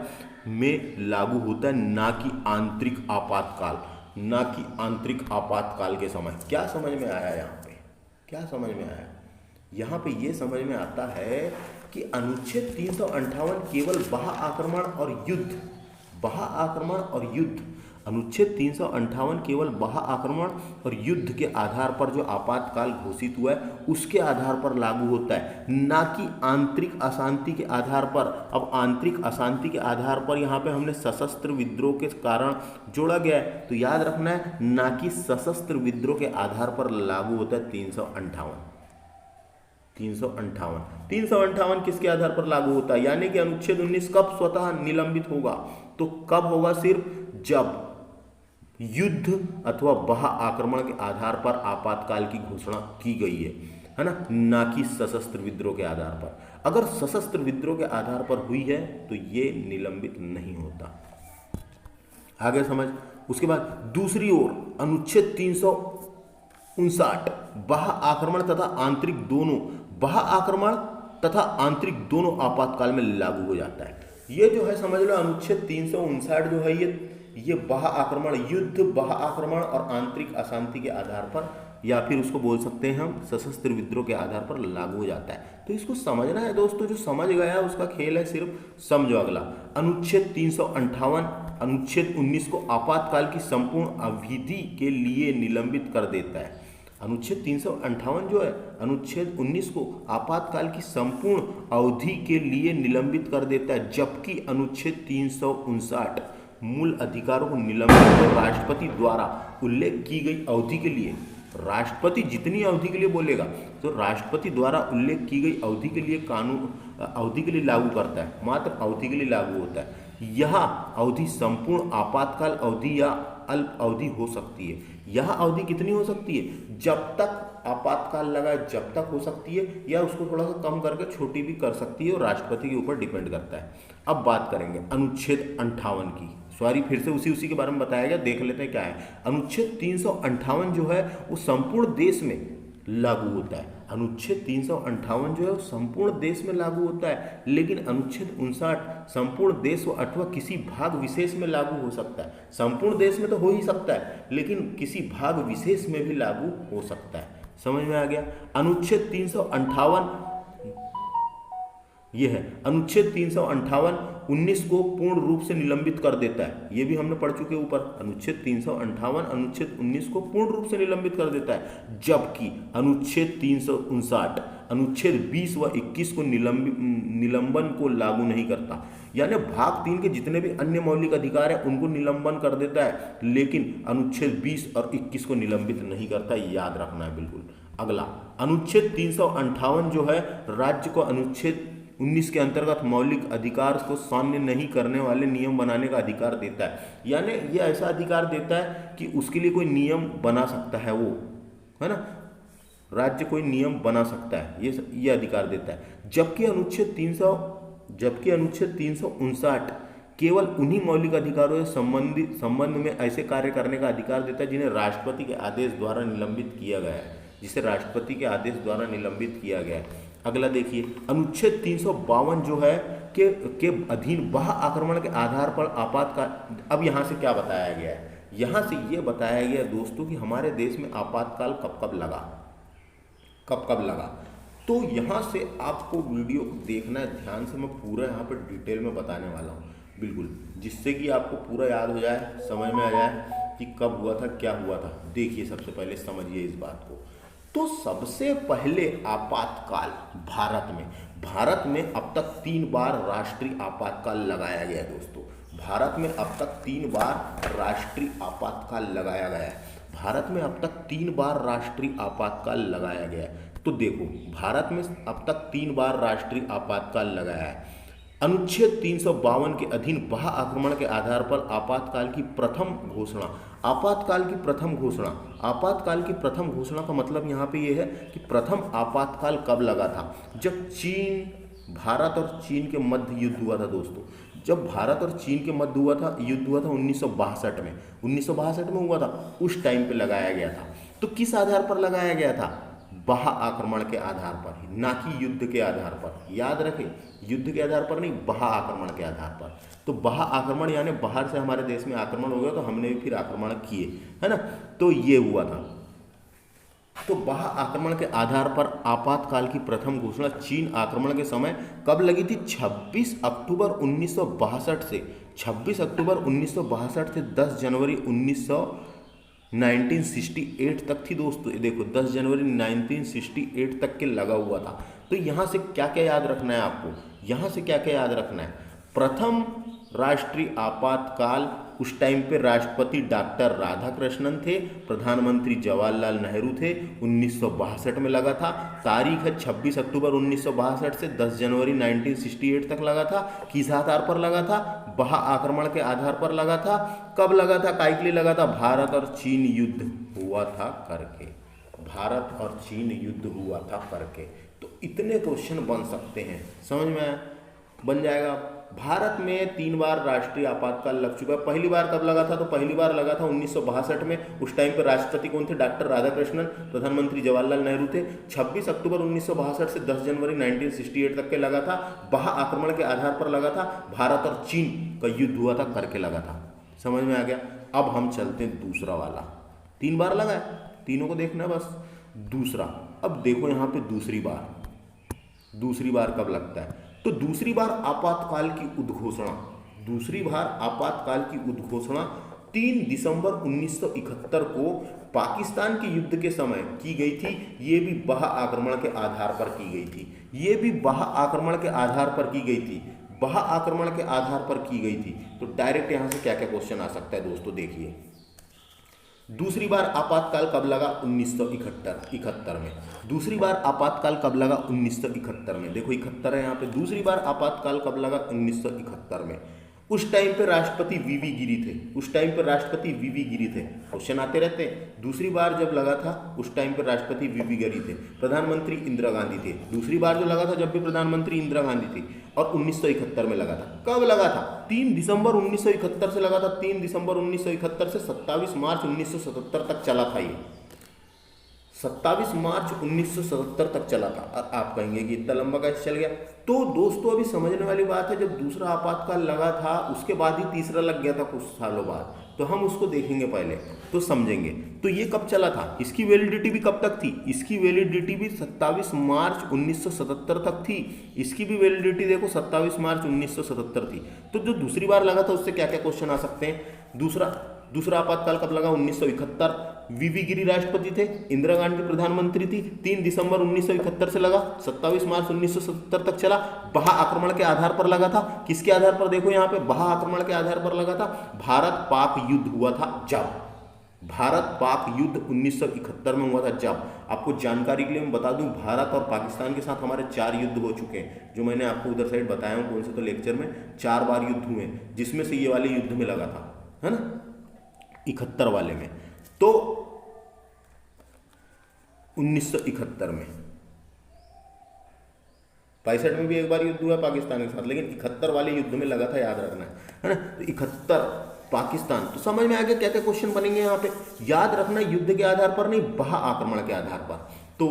में लागू होता है, ना कि आंतरिक आपातकाल, ना कि आंतरिक आपातकाल के समय। क्या समझ में आया यहाँ पे? क्या समझ में आया? यहाँ पे ये समझ में आता है कि अनुच्छेद 358 केवल बाह्य आक्रमण और युद्ध, बाह्य आक्रमण और युद्ध, अनुच्छेद 358 केवल बाह्य आक्रमण और युद्ध के आधार पर जो आपातकाल घोषित हुआ है उसके आधार पर लागू होता है, ना कि आंतरिक अशांति के आधार पर। अब आंतरिक अशांति के आधार पर यहाँ पे हमने सशस्त्र विद्रोह के कारण जोड़ा गया है, तो याद रखना है ना कि सशस्त्र विद्रोह के आधार पर लागू होता है 358 किसके आधार पर लागू होता है? यानी कि अनुच्छेद 19 कब स्वतः निलंबित होगा? तो कब होगा? सिर्फ जब युद्ध अथवा बाह्य आक्रमण के आधार पर आपातकाल की घोषणा की गई है ना, ना कि सशस्त्र विद्रोह के आधार पर। अगर सशस्त्र विद्रोह के आधार पर हुई है तो ये निलंबित नहीं होता। आगे समझ। उसके बाद दूसरी ओर अनुच्छेद 359 बाह्य आक्रमण तथा आंतरिक दोनों, बाह्य आक्रमण तथा आंतरिक दोनों आपातकाल में लागू हो जाता है। ये जो है समझ लो अनुच्छेद 359 जो है ये बाह्य आक्रमण, युद्ध, बाह्य आक्रमण और आंतरिक अशांति के आधार पर, या फिर उसको बोल सकते हैं हम सशस्त्र विद्रोह के आधार पर लागू हो जाता है। तो इसको समझना है दोस्तों, जो समझ गया है उसका खेल है, सिर्फ समझो। अगला अनुच्छेद 358 अनुच्छेद 19 को आपातकाल की संपूर्ण अवधि के लिए निलंबित कर देता है। अनुच्छेद 358 जो है अनुच्छेद 19 को आपातकाल की संपूर्ण अवधि के लिए निलंबित कर देता है, जबकि अनुच्छेद 359 मूल अधिकारों को निलंबित और राष्ट्रपति द्वारा उल्लेख की गई अवधि के लिए, राष्ट्रपति जितनी अवधि के लिए बोलेगा तो राष्ट्रपति द्वारा उल्लेख की गई अवधि के लिए कानून, अवधि के लिए लागू करता है, मात्र अवधि के लिए लागू होता है। यह अवधि संपूर्ण आपातकाल अवधि या अल्प अवधि हो सकती है। यह अवधि कितनी हो सकती है? जब तक आपातकाल लगा जब तक हो सकती है, या उसको थोड़ा सा कम करके छोटी भी कर सकती है, और राष्ट्रपति के ऊपर डिपेंड करता है। अब बात करेंगे अनुच्छेद 58 की। सॉरी, फिर से उसी के बारे में बताया गया, देख लेते हैं क्या है। अनुच्छेद 358 जो है वो संपूर्ण देश में लागू होता है। अनुच्छेद 358 जो है वो संपूर्ण देश में लागू होता है, लेकिन अनुच्छेद 59 संपूर्ण देश अथवा किसी भाग विशेष में लागू हो सकता है। संपूर्ण देश में तो हो ही सकता है, लेकिन किसी भाग विशेष में भी लागू हो सकता है। समझ में आ गया? अनुच्छेद 358 ये है, अनुच्छेद 358 19 को पूर्ण रूप से निलंबित कर देता है। ये भी हमने पढ़ चुके ऊपर। अनुच्छेद 358 अनुच्छेद 19 को पूर्ण रूप से निलंबित कर देता है, जबकि अनुच्छेद 359 अनुच्छेद 20 व 21 को निलंबन को लागू नहीं करता। यानी भाग 3 के जितने भी अन्य मौलिक अधिकार है उनको निलंबन कर देता है, लेकिन अनुच्छेद 20 और 21 को निलंबित नहीं करता। याद रखना है बिल्कुल। अगला अनुच्छेद 358 जो है राज्य को अनुच्छेद 19 के अंतर्गत मौलिक अधिकार को सामान्य नहीं करने वाले नियम बनाने का अधिकार देता है। यानी ये ऐसा अधिकार देता है कि उसके लिए कोई नियम बना सकता है, वो है ना, राज्य कोई नियम बना सकता है, ये अधिकार देता है। जबकि अनुच्छेद 359 केवल उन्हीं मौलिक अधिकारों से संबंध में ऐसे कार्य करने का अधिकार देता है जिन्हें राष्ट्रपति के आदेश द्वारा निलंबित किया गया है, जिसे राष्ट्रपति के आदेश द्वारा निलंबित किया गया है। अगला देखिए, अनुच्छेद 352 जो है के अधीन बाह्य आक्रमण के आधार पर आपातकाल। अब यहाँ से क्या बताया गया है? यहाँ से ये बताया गया दोस्तों कि हमारे देश में आपातकाल कब कब लगा। तो यहाँ से आपको वीडियो को देखना है ध्यान से, मैं पूरा यहाँ पर डिटेल में बताने वाला हूँ बिल्कुल, जिससे कि आपको पूरा याद हो जाए, समझ में आ जाए। कि कब हुआ था, क्या हुआ था। देखिए सबसे पहले समझिए इस बात को। तो सबसे पहले आपातकाल भारत में अब तक 3 बार राष्ट्रीय आपातकाल लगाया गया है दोस्तों। भारत में अब तक 3 बार राष्ट्रीय आपातकाल लगाया गया है। भारत में अब तक 3 बार राष्ट्रीय आपातकाल लगाया गया है। तो देखो भारत में अब तक 3 बार राष्ट्रीय आपातकाल लगाया है। अनुच्छेद 352 के अधीन बाह्य आक्रमण के आधार पर आपातकाल की प्रथम घोषणा। आपातकाल की प्रथम घोषणा का मतलब यहाँ पे ये है कि प्रथम आपातकाल कब लगा था, जब भारत और चीन के मध्य युद्ध हुआ था दोस्तों। जब भारत और चीन के मध्य युद्ध हुआ था 1962 में, 1962 में हुआ था, उस टाइम पे लगाया गया था। तो किस आधार पर लगाया गया था? बाह्य आक्रमण के आधार पर, ना कि युद्ध के आधार पर। याद रखें, युद्ध के आधार पर नहीं, बाह्य आक्रमण के आधार पर। तो बाह्य आक्रमण यानी बाहर से हमारे देश में आक्रमण हो गया तो हमने भी फिर आक्रमण किए, है ना। तो ये हुआ था। तो बाह्य आक्रमण के आधार पर आपातकाल की प्रथम घोषणा चीन आक्रमण के समय कब लगी थी? 26 अक्टूबर 1962 से 10 जनवरी 1968 तक थी दोस्तों। देखो 10 जनवरी 1968 तक के लगा हुआ था। तो यहाँ से क्या क्या याद रखना है आपको? यहाँ से क्या क्या याद रखना है? प्रथम राष्ट्रीय आपातकाल, उस टाइम पे राष्ट्रपति डॉक्टर राधाकृष्णन थे, प्रधानमंत्री जवाहरलाल नेहरू थे, 1962 में लगा था। तारीख है 26 अक्टूबर 1962 से 10 जनवरी 1968 तक लगा था। किस आधार पर लगा था? बाह्य आक्रमण के आधार पर लगा था। कब लगा था, काय के लिए लगा था? भारत और चीन युद्ध हुआ था करके। भारत और चीन युद्ध हुआ था करके। तो इतने क्वेश्चन बन सकते हैं, समझ में आया? बन जाएगा। भारत में 3 बार राष्ट्रीय आपातकाल लग चुका है। पहली बार कब लगा था? तो पहली बार लगा था 1962 में। उस टाइम पर राष्ट्रपति कौन थे? डॉक्टर राधाकृष्णन, प्रधानमंत्री जवाहरलाल नेहरू थे। 26 अक्टूबर 1962 से 10 जनवरी 1968 तक के लगा था। बाह्य आक्रमण के आधार पर लगा था। भारत और चीन का युद्ध हुआ था करके लगा था। समझ में आ गया? अब हम चलते हैं दूसरा वाला। 3 बार लगा है, तीनों को देखना बस। दूसरा, अब देखो यहाँ पे दूसरी बार कब लगता है? तो दूसरी बार आपातकाल की उद्घोषणा 3 दिसंबर 1971 को पाकिस्तान के युद्ध के समय की गई थी। ये भी बाह्य आक्रमण के आधार पर की गई थी। तो डायरेक्ट यहां से क्या क्या क्वेश्चन आ सकता है दोस्तों, देखिए। दूसरी बार आपातकाल कब लगा? 1971 में। दूसरी बार आपातकाल कब लगा? 1971 में। देखो 71 है यहाँ पे। दूसरी बार आपातकाल कब लगा? 1971 में। उस टाइम पे राष्ट्रपति वीवी गिरी थे। क्वेश्चन आते रहते हैं। दूसरी बार जब लगा था उस टाइम पे राष्ट्रपति वीवी गिरी थे। प्रधानमंत्री इंदिरा गांधी थे। दूसरी बार जो लगा था जब भी प्रधानमंत्री इंदिरा गांधी थी, और 1971 में लगा था। कब लगा था? 3 दिसंबर 1971 से लगा था। 3 दिसंबर 1971 से 27 मार्च 1977 तक चला था। ये 27 मार्च 1977 तक चला था। और आप कहेंगे कि इतना लंबा कैसे चल गया? तो दोस्तों अभी समझने वाली बात है, जब दूसरा आपातकाल लगा था उसके बाद ही तीसरा लग गया था कुछ सालों बाद। तो हम उसको देखेंगे पहले तो समझेंगे। तो ये कब चला था? इसकी वैलिडिटी भी कब तक थी? इसकी वैलिडिटी भी 27 मार्च 1977 तक थी। इसकी भी वैलिडिटी देखो 27 मार्च 1977 थी। तो जो दूसरी बार लगा था उससे क्या क्या क्वेश्चन आ सकते हैं? दूसरा आपातकाल कब लगा? 1971। वीवी गिरी राष्ट्रपति थे, इंदिरा गांधी प्रधानमंत्री थी। 3 दिसंबर 1971 से लगा, 27 मार्च 1977 तक चला। बाह्य आक्रमण के आधार पर लगा था। किसके आधार पर? देखो यहाँ पे बाह्य आक्रमण के आधार पर लगा था। भारत पाक युद्ध हुआ था जब। भारत पाक युद्ध 1971 में हुआ था जब। आपको जानकारी के लिए मैं बता दूं, भारत और पाकिस्तान के साथ हमारे 4 युद्ध हो चुके हैं, जो मैंने आपको उधर साइड बताया हूं कौन से, तो लेक्चर में 4 बार युद्ध हुए, जिसमें से ये वाले युद्ध में लगा था, है ना, 71 वाले में। तो 1971 में, 65 में भी एक बार युद्ध हुआ पाकिस्तान के साथ, लेकिन 71 वाले युद्ध में लगा था, याद रखना है ना। तो 71 पाकिस्तान। तो समझ में आ गया क्या क्या क्वेश्चन बनेंगे यहाँ पे। याद रखना युद्ध के आधार पर नहीं, बाह्य आक्रमण के आधार पर। तो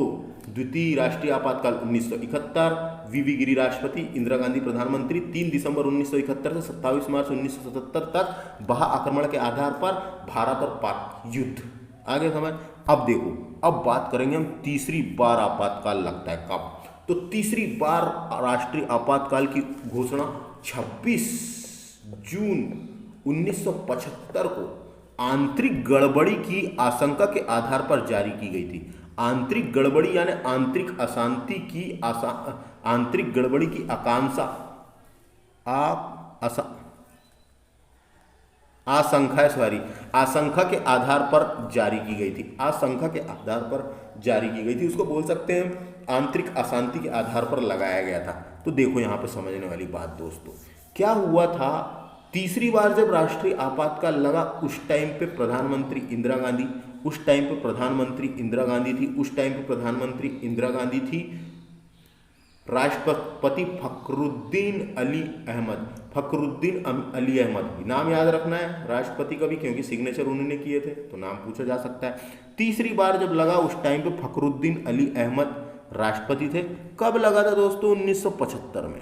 द्वितीय राष्ट्रीय आपातकाल 1971, वीवी गिरी राष्ट्रपति, इंदिरा गांधी प्रधानमंत्री, 3 दिसंबर 1971 से 27 मार्च 1977 तक बाह्य आक्रमण के आधार पर भारत और पाक युद्ध। आगे समझ। अब देखो, अब बात करेंगे हम तीसरी बार आपातकाल लगता है कब। तो तीसरी बार राष्ट्रीय आपातकाल की घोषणा 26 जून 1975 को आंतरिक गड़बड़ी की आशंका के आधार पर जारी की गई थी। आंतरिक गड़बड़ी यानी आंतरिक अशांति की आंतरिक गड़बड़ी की आकांक्षा आशंका के आधार पर जारी की गई थी। आशंका के आधार पर जारी की गई थी, उसको बोल सकते हैं आंतरिक अशांति के आधार पर लगाया गया था। तो देखो यहाँ पे समझने वाली बात दोस्तों, क्या हुआ था, तीसरी बार जब राष्ट्रीय आपातकाल लगा उस टाइम पे प्रधानमंत्री इंदिरा गांधी थी। राष्ट्रपति फखरुद्दीन अली अहमद, नाम याद रखना है राष्ट्रपति का भी, क्योंकि सिग्नेचर उन्होंने किए थे तो नाम पूछा जा सकता है। तीसरी बार जब लगा उस टाइम पे फखरुद्दीन अली अहमद राष्ट्रपति थे। कब लगा था दोस्तों? 1975 में।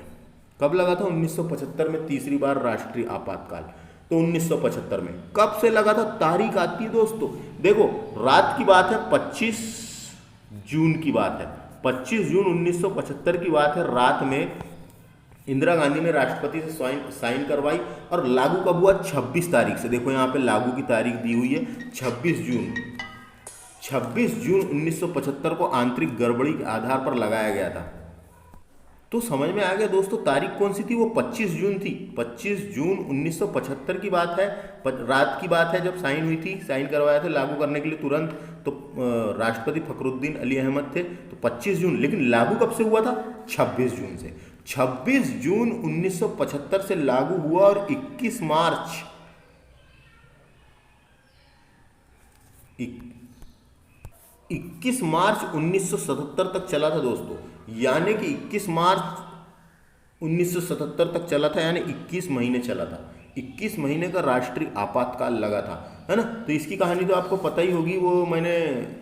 कब लगा था? 1975 में तीसरी बार राष्ट्रीय आपातकाल। तो 1975 में कब से लगा था? तारीख आती है दोस्तों, देखो रात की बात है, 25 जून की बात है, 25 जून 1975 की बात है। रात में इंदिरा गांधी ने राष्ट्रपति से साइन करवाई और लागू कब हुआ? 26 तारीख से। देखो यहाँ पे लागू की तारीख दी हुई है 26 जून 1975 को आंतरिक गड़बड़ी के आधार पर लगाया गया था। तो समझ में आ गया दोस्तों, तारीख कौन सी थी? वो 25 जून थी। 25 जून 1975 की बात है, रात की बात है जब साइन हुई थी, साइन करवाया था लागू करने के लिए तुरंत। तो राष्ट्रपति फखरुद्दीन अली अहमद थे। तो 25 जून, लेकिन लागू कब से हुआ था? 26 जून से। 26 जून 1975 से लागू हुआ और 21 मार्च 1977 तक चला था दोस्तों। यानी कि 21 मार्च 1977 तक चला था, यानी 21 महीने चला था। 21 महीने का राष्ट्रीय आपातकाल लगा था, है ना। तो इसकी कहानी तो आपको पता ही होगी, वो मैंने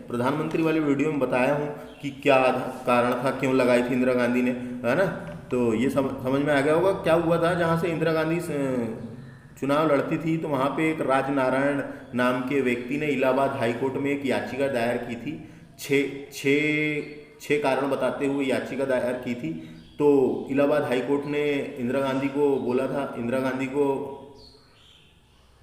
प्रधानमंत्री वाले वीडियो में बताया हूँ कि क्या कारण था, क्यों लगाई थी इंदिरा गांधी ने, है ना। तो ये समझ में आ गया होगा क्या हुआ था। जहाँ से इंदिरा गांधी चुनाव लड़ती थी तो वहाँ पे एक राजनारायण नाम के व्यक्ति ने इलाहाबाद हाईकोर्ट में एक याचिका दायर की थी। छः कारण बताते हुए याचिका दायर की थी। तो इलाहाबाद हाईकोर्ट ने इंदिरा गांधी को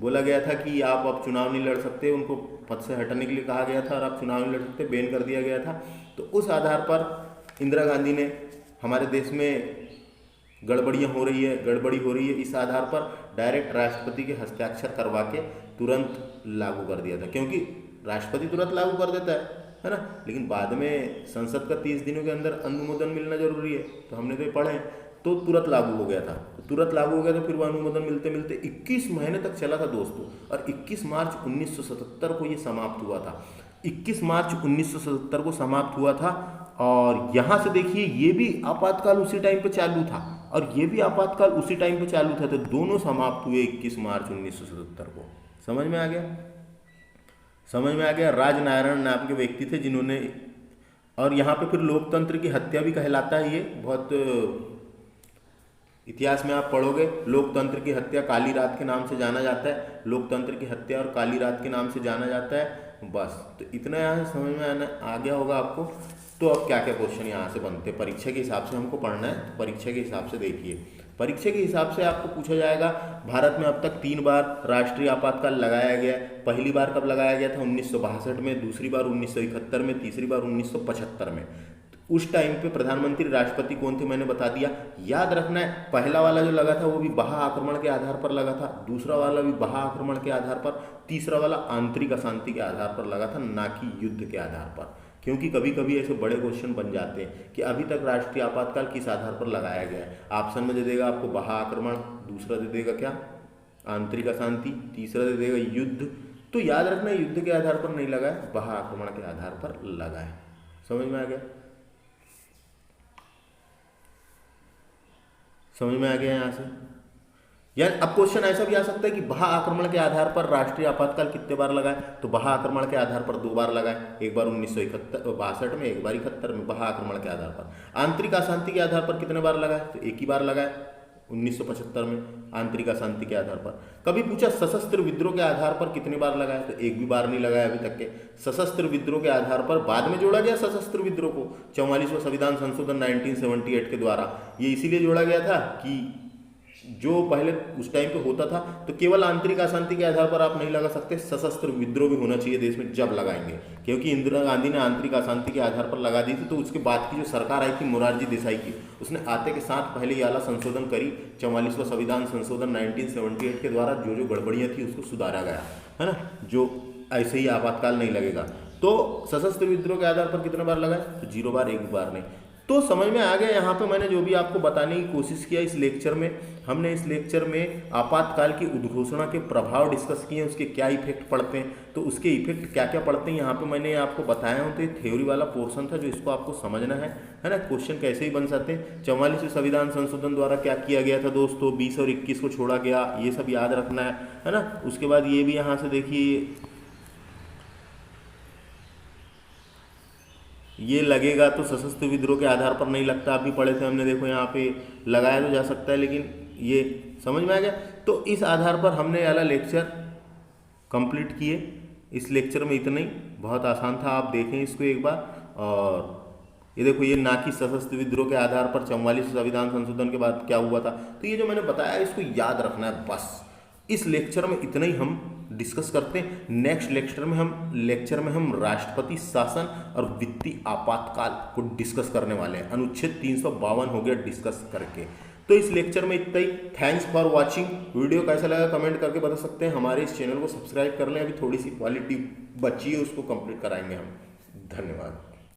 बोला गया था कि आप अब चुनाव नहीं लड़ सकते, उनको पद से हटने के लिए कहा गया था और आप चुनाव नहीं लड़ सकते, बैन कर दिया गया था। तो उस आधार पर इंदिरा गांधी ने हमारे देश में गड़बड़ी हो रही है, इस आधार पर डायरेक्ट राष्ट्रपति के हस्ताक्षर करवा के तुरंत लागू कर दिया था। क्योंकि राष्ट्रपति तुरंत लागू कर देता है ना, लेकिन बाद में संसद का 30 दिनों के अंदर अनुमोदन मिलना जरूरी है। तो हमने तो ये पढ़े, तो तुरंत लागू हो गया था। तो फिर वो अनुमोदन मिलते मिलते 21 महीने तक चला था दोस्तों। और 21 मार्च 1977 को ये समाप्त हुआ था। 21 मार्च 1977 को समाप्त हुआ था। और यहाँ से देखिए, ये भी आपातकाल उसी टाइम पे चालू था और ये भी आपातकाल उसी टाइम पे चालू था। तो दोनों समाप्त हुए 21 मार्च 1977 को। समझ में आ गया। राजनारायण नाम के व्यक्ति थे जिन्होंने, और यहाँ पे फिर लोकतंत्र की हत्या भी कहलाता है। ये बहुत इतिहास में आप पढ़ोगे, लोकतंत्र की हत्या काली रात के नाम से जाना जाता है। लोकतंत्र की हत्या और काली रात के नाम से जाना जाता है। बस, तो इतना यहाँ से समझ में आ गया होगा आपको। तो अब क्या क्या क्वेश्चन यहाँ से बनते हैं, परीक्षा के हिसाब से हमको पढ़ना है। तो परीक्षा के हिसाब से देखिए, परीक्षा के हिसाब से आपको पूछा जाएगा, भारत में अब तक 3 बार राष्ट्रीय आपातकाल लगाया गया। पहली बार कब लगाया गया था? 1962 में, दूसरी बार 1971 में, तीसरी बार 1975 में। उस टाइम पे प्रधानमंत्री राष्ट्रपति कौन थे मैंने बता दिया। याद रखना है, पहला वाला जो लगा था वो भी बाह्य आक्रमण के आधार पर लगा था, दूसरा वाला भी बाह्य आक्रमण के आधार पर, तीसरा वाला आंतरिक अशांति के आधार पर लगा था, ना कि युद्ध के आधार पर। क्योंकि कभी कभी ऐसे बड़े क्वेश्चन बन जाते हैं कि अभी तक राष्ट्रीय आपातकाल किस आधार पर लगाया गया है। ऑप्शन में दे देगा आपको बाह्य आक्रमण, दूसरा दे देगा क्या? आंतरिक अशांति, तीसरा दे देगा युद्ध। तो याद रखना, युद्ध के आधार पर नहीं लगा है, बाह्य आक्रमण के आधार पर लगा है। समझ में आ गया यहाँ से। यार अब क्वेश्चन ऐसा भी आ सकता है कि बाह्य आक्रमण के आधार पर राष्ट्रीय आपातकाल कितने बार लगाए? तो बाह्य आक्रमण के आधार पर 2 बार लगाए, एक बार 1962 में, एक बार 71 में, बाह्य आक्रमण के आधार पर। आंतरिक अशांति के आधार पर कितने बार लगाए? तो एक ही बार लगाए, 1975 में, आंतरिक अशांति के आधार पर। कभी पूछा सशस्त्र विद्रोह के आधार पर कितने बार लगाए? तो एक भी बार नहीं लगाया अभी तक के। सशस्त्र विद्रोह के आधार पर बाद में जोड़ा गया सशस्त्र विद्रोह को 44वां संविधान संशोधन 1978 के द्वारा। ये इसीलिए जोड़ा गया था कि जो पहले उस टाइम पे होता था, तो केवल आंतरिक अशांति के आधार पर आप नहीं लगा सकते, सशस्त्र विद्रोह भी होना चाहिए देश में जब लगाएंगे, क्योंकि इंदिरा गांधी ने आंतरिक अशांति के आधार पर लगा दी थी। तो उसके बाद की जो सरकार आई थी मोरारजी देसाई की, उसने आते के साथ पहले आला संशोधन करी, 44वां संविधान संशोधन 1978 के द्वारा जो जो गड़बड़ियाँ थी उसको सुधारा गया, है ना, जो ऐसे ही आपातकाल नहीं लगेगा। तो सशस्त्र विद्रोह के आधार पर कितने बार लगाए, तो 0 बार, 1 बार नहीं। तो समझ में आ गया। यहाँ पे मैंने जो भी आपको बताने की कोशिश किया इस लेक्चर में, हमने इस लेक्चर में आपातकाल की उद्घोषणा के प्रभाव डिस्कस किए, उसके क्या इफेक्ट पड़ते हैं, तो उसके इफेक्ट क्या क्या पड़ते हैं यहाँ पे मैंने आपको बताया हूँ। तो ये थ्योरी वाला पोर्शन था जो इसको आपको समझना है ना। क्वेश्चन कैसे ही बन सकते हैं। 44वें संविधान संशोधन द्वारा क्या किया गया था दोस्तों, 20 और 21 को छोड़ा गया, ये सब याद रखना है ना। उसके बाद ये भी यहाँ से देखिए, ये लगेगा तो सशस्त्र विद्रोह के आधार पर नहीं लगता, आप भी पढ़े थे हमने, देखो यहाँ पे लगाया तो जा सकता है, लेकिन ये समझ में आ गया। तो इस आधार पर हमने वाला लेक्चर कंप्लीट किए। इस लेक्चर में इतना ही, बहुत आसान था, आप देखें इसको एक बार। और ये देखो, ये ना कि सशस्त्र विद्रोह के आधार पर 44 संविधान संशोधन के बाद क्या हुआ था, तो ये जो मैंने बताया इसको याद रखना है बस। इस लेक्चर में इतना ही हम डिस्कस करते हैं। नेक्स्ट लेक्चर में हम राष्ट्रपति शासन और वित्तीय आपातकाल को डिस्कस करने वाले हैं। अनुच्छेद 352 हो गया डिस्कस करके। तो इस लेक्चर में इतना ही। Thanks for watching. वीडियो कैसा लगा कमेंट करके बता सकते हैं। हमारे इस चैनल को सब्सक्राइब कर लें, अभी थोड़ी सी क्वालिटी बची है उसको कंप्लीट कराएंगे हम। धन्यवाद।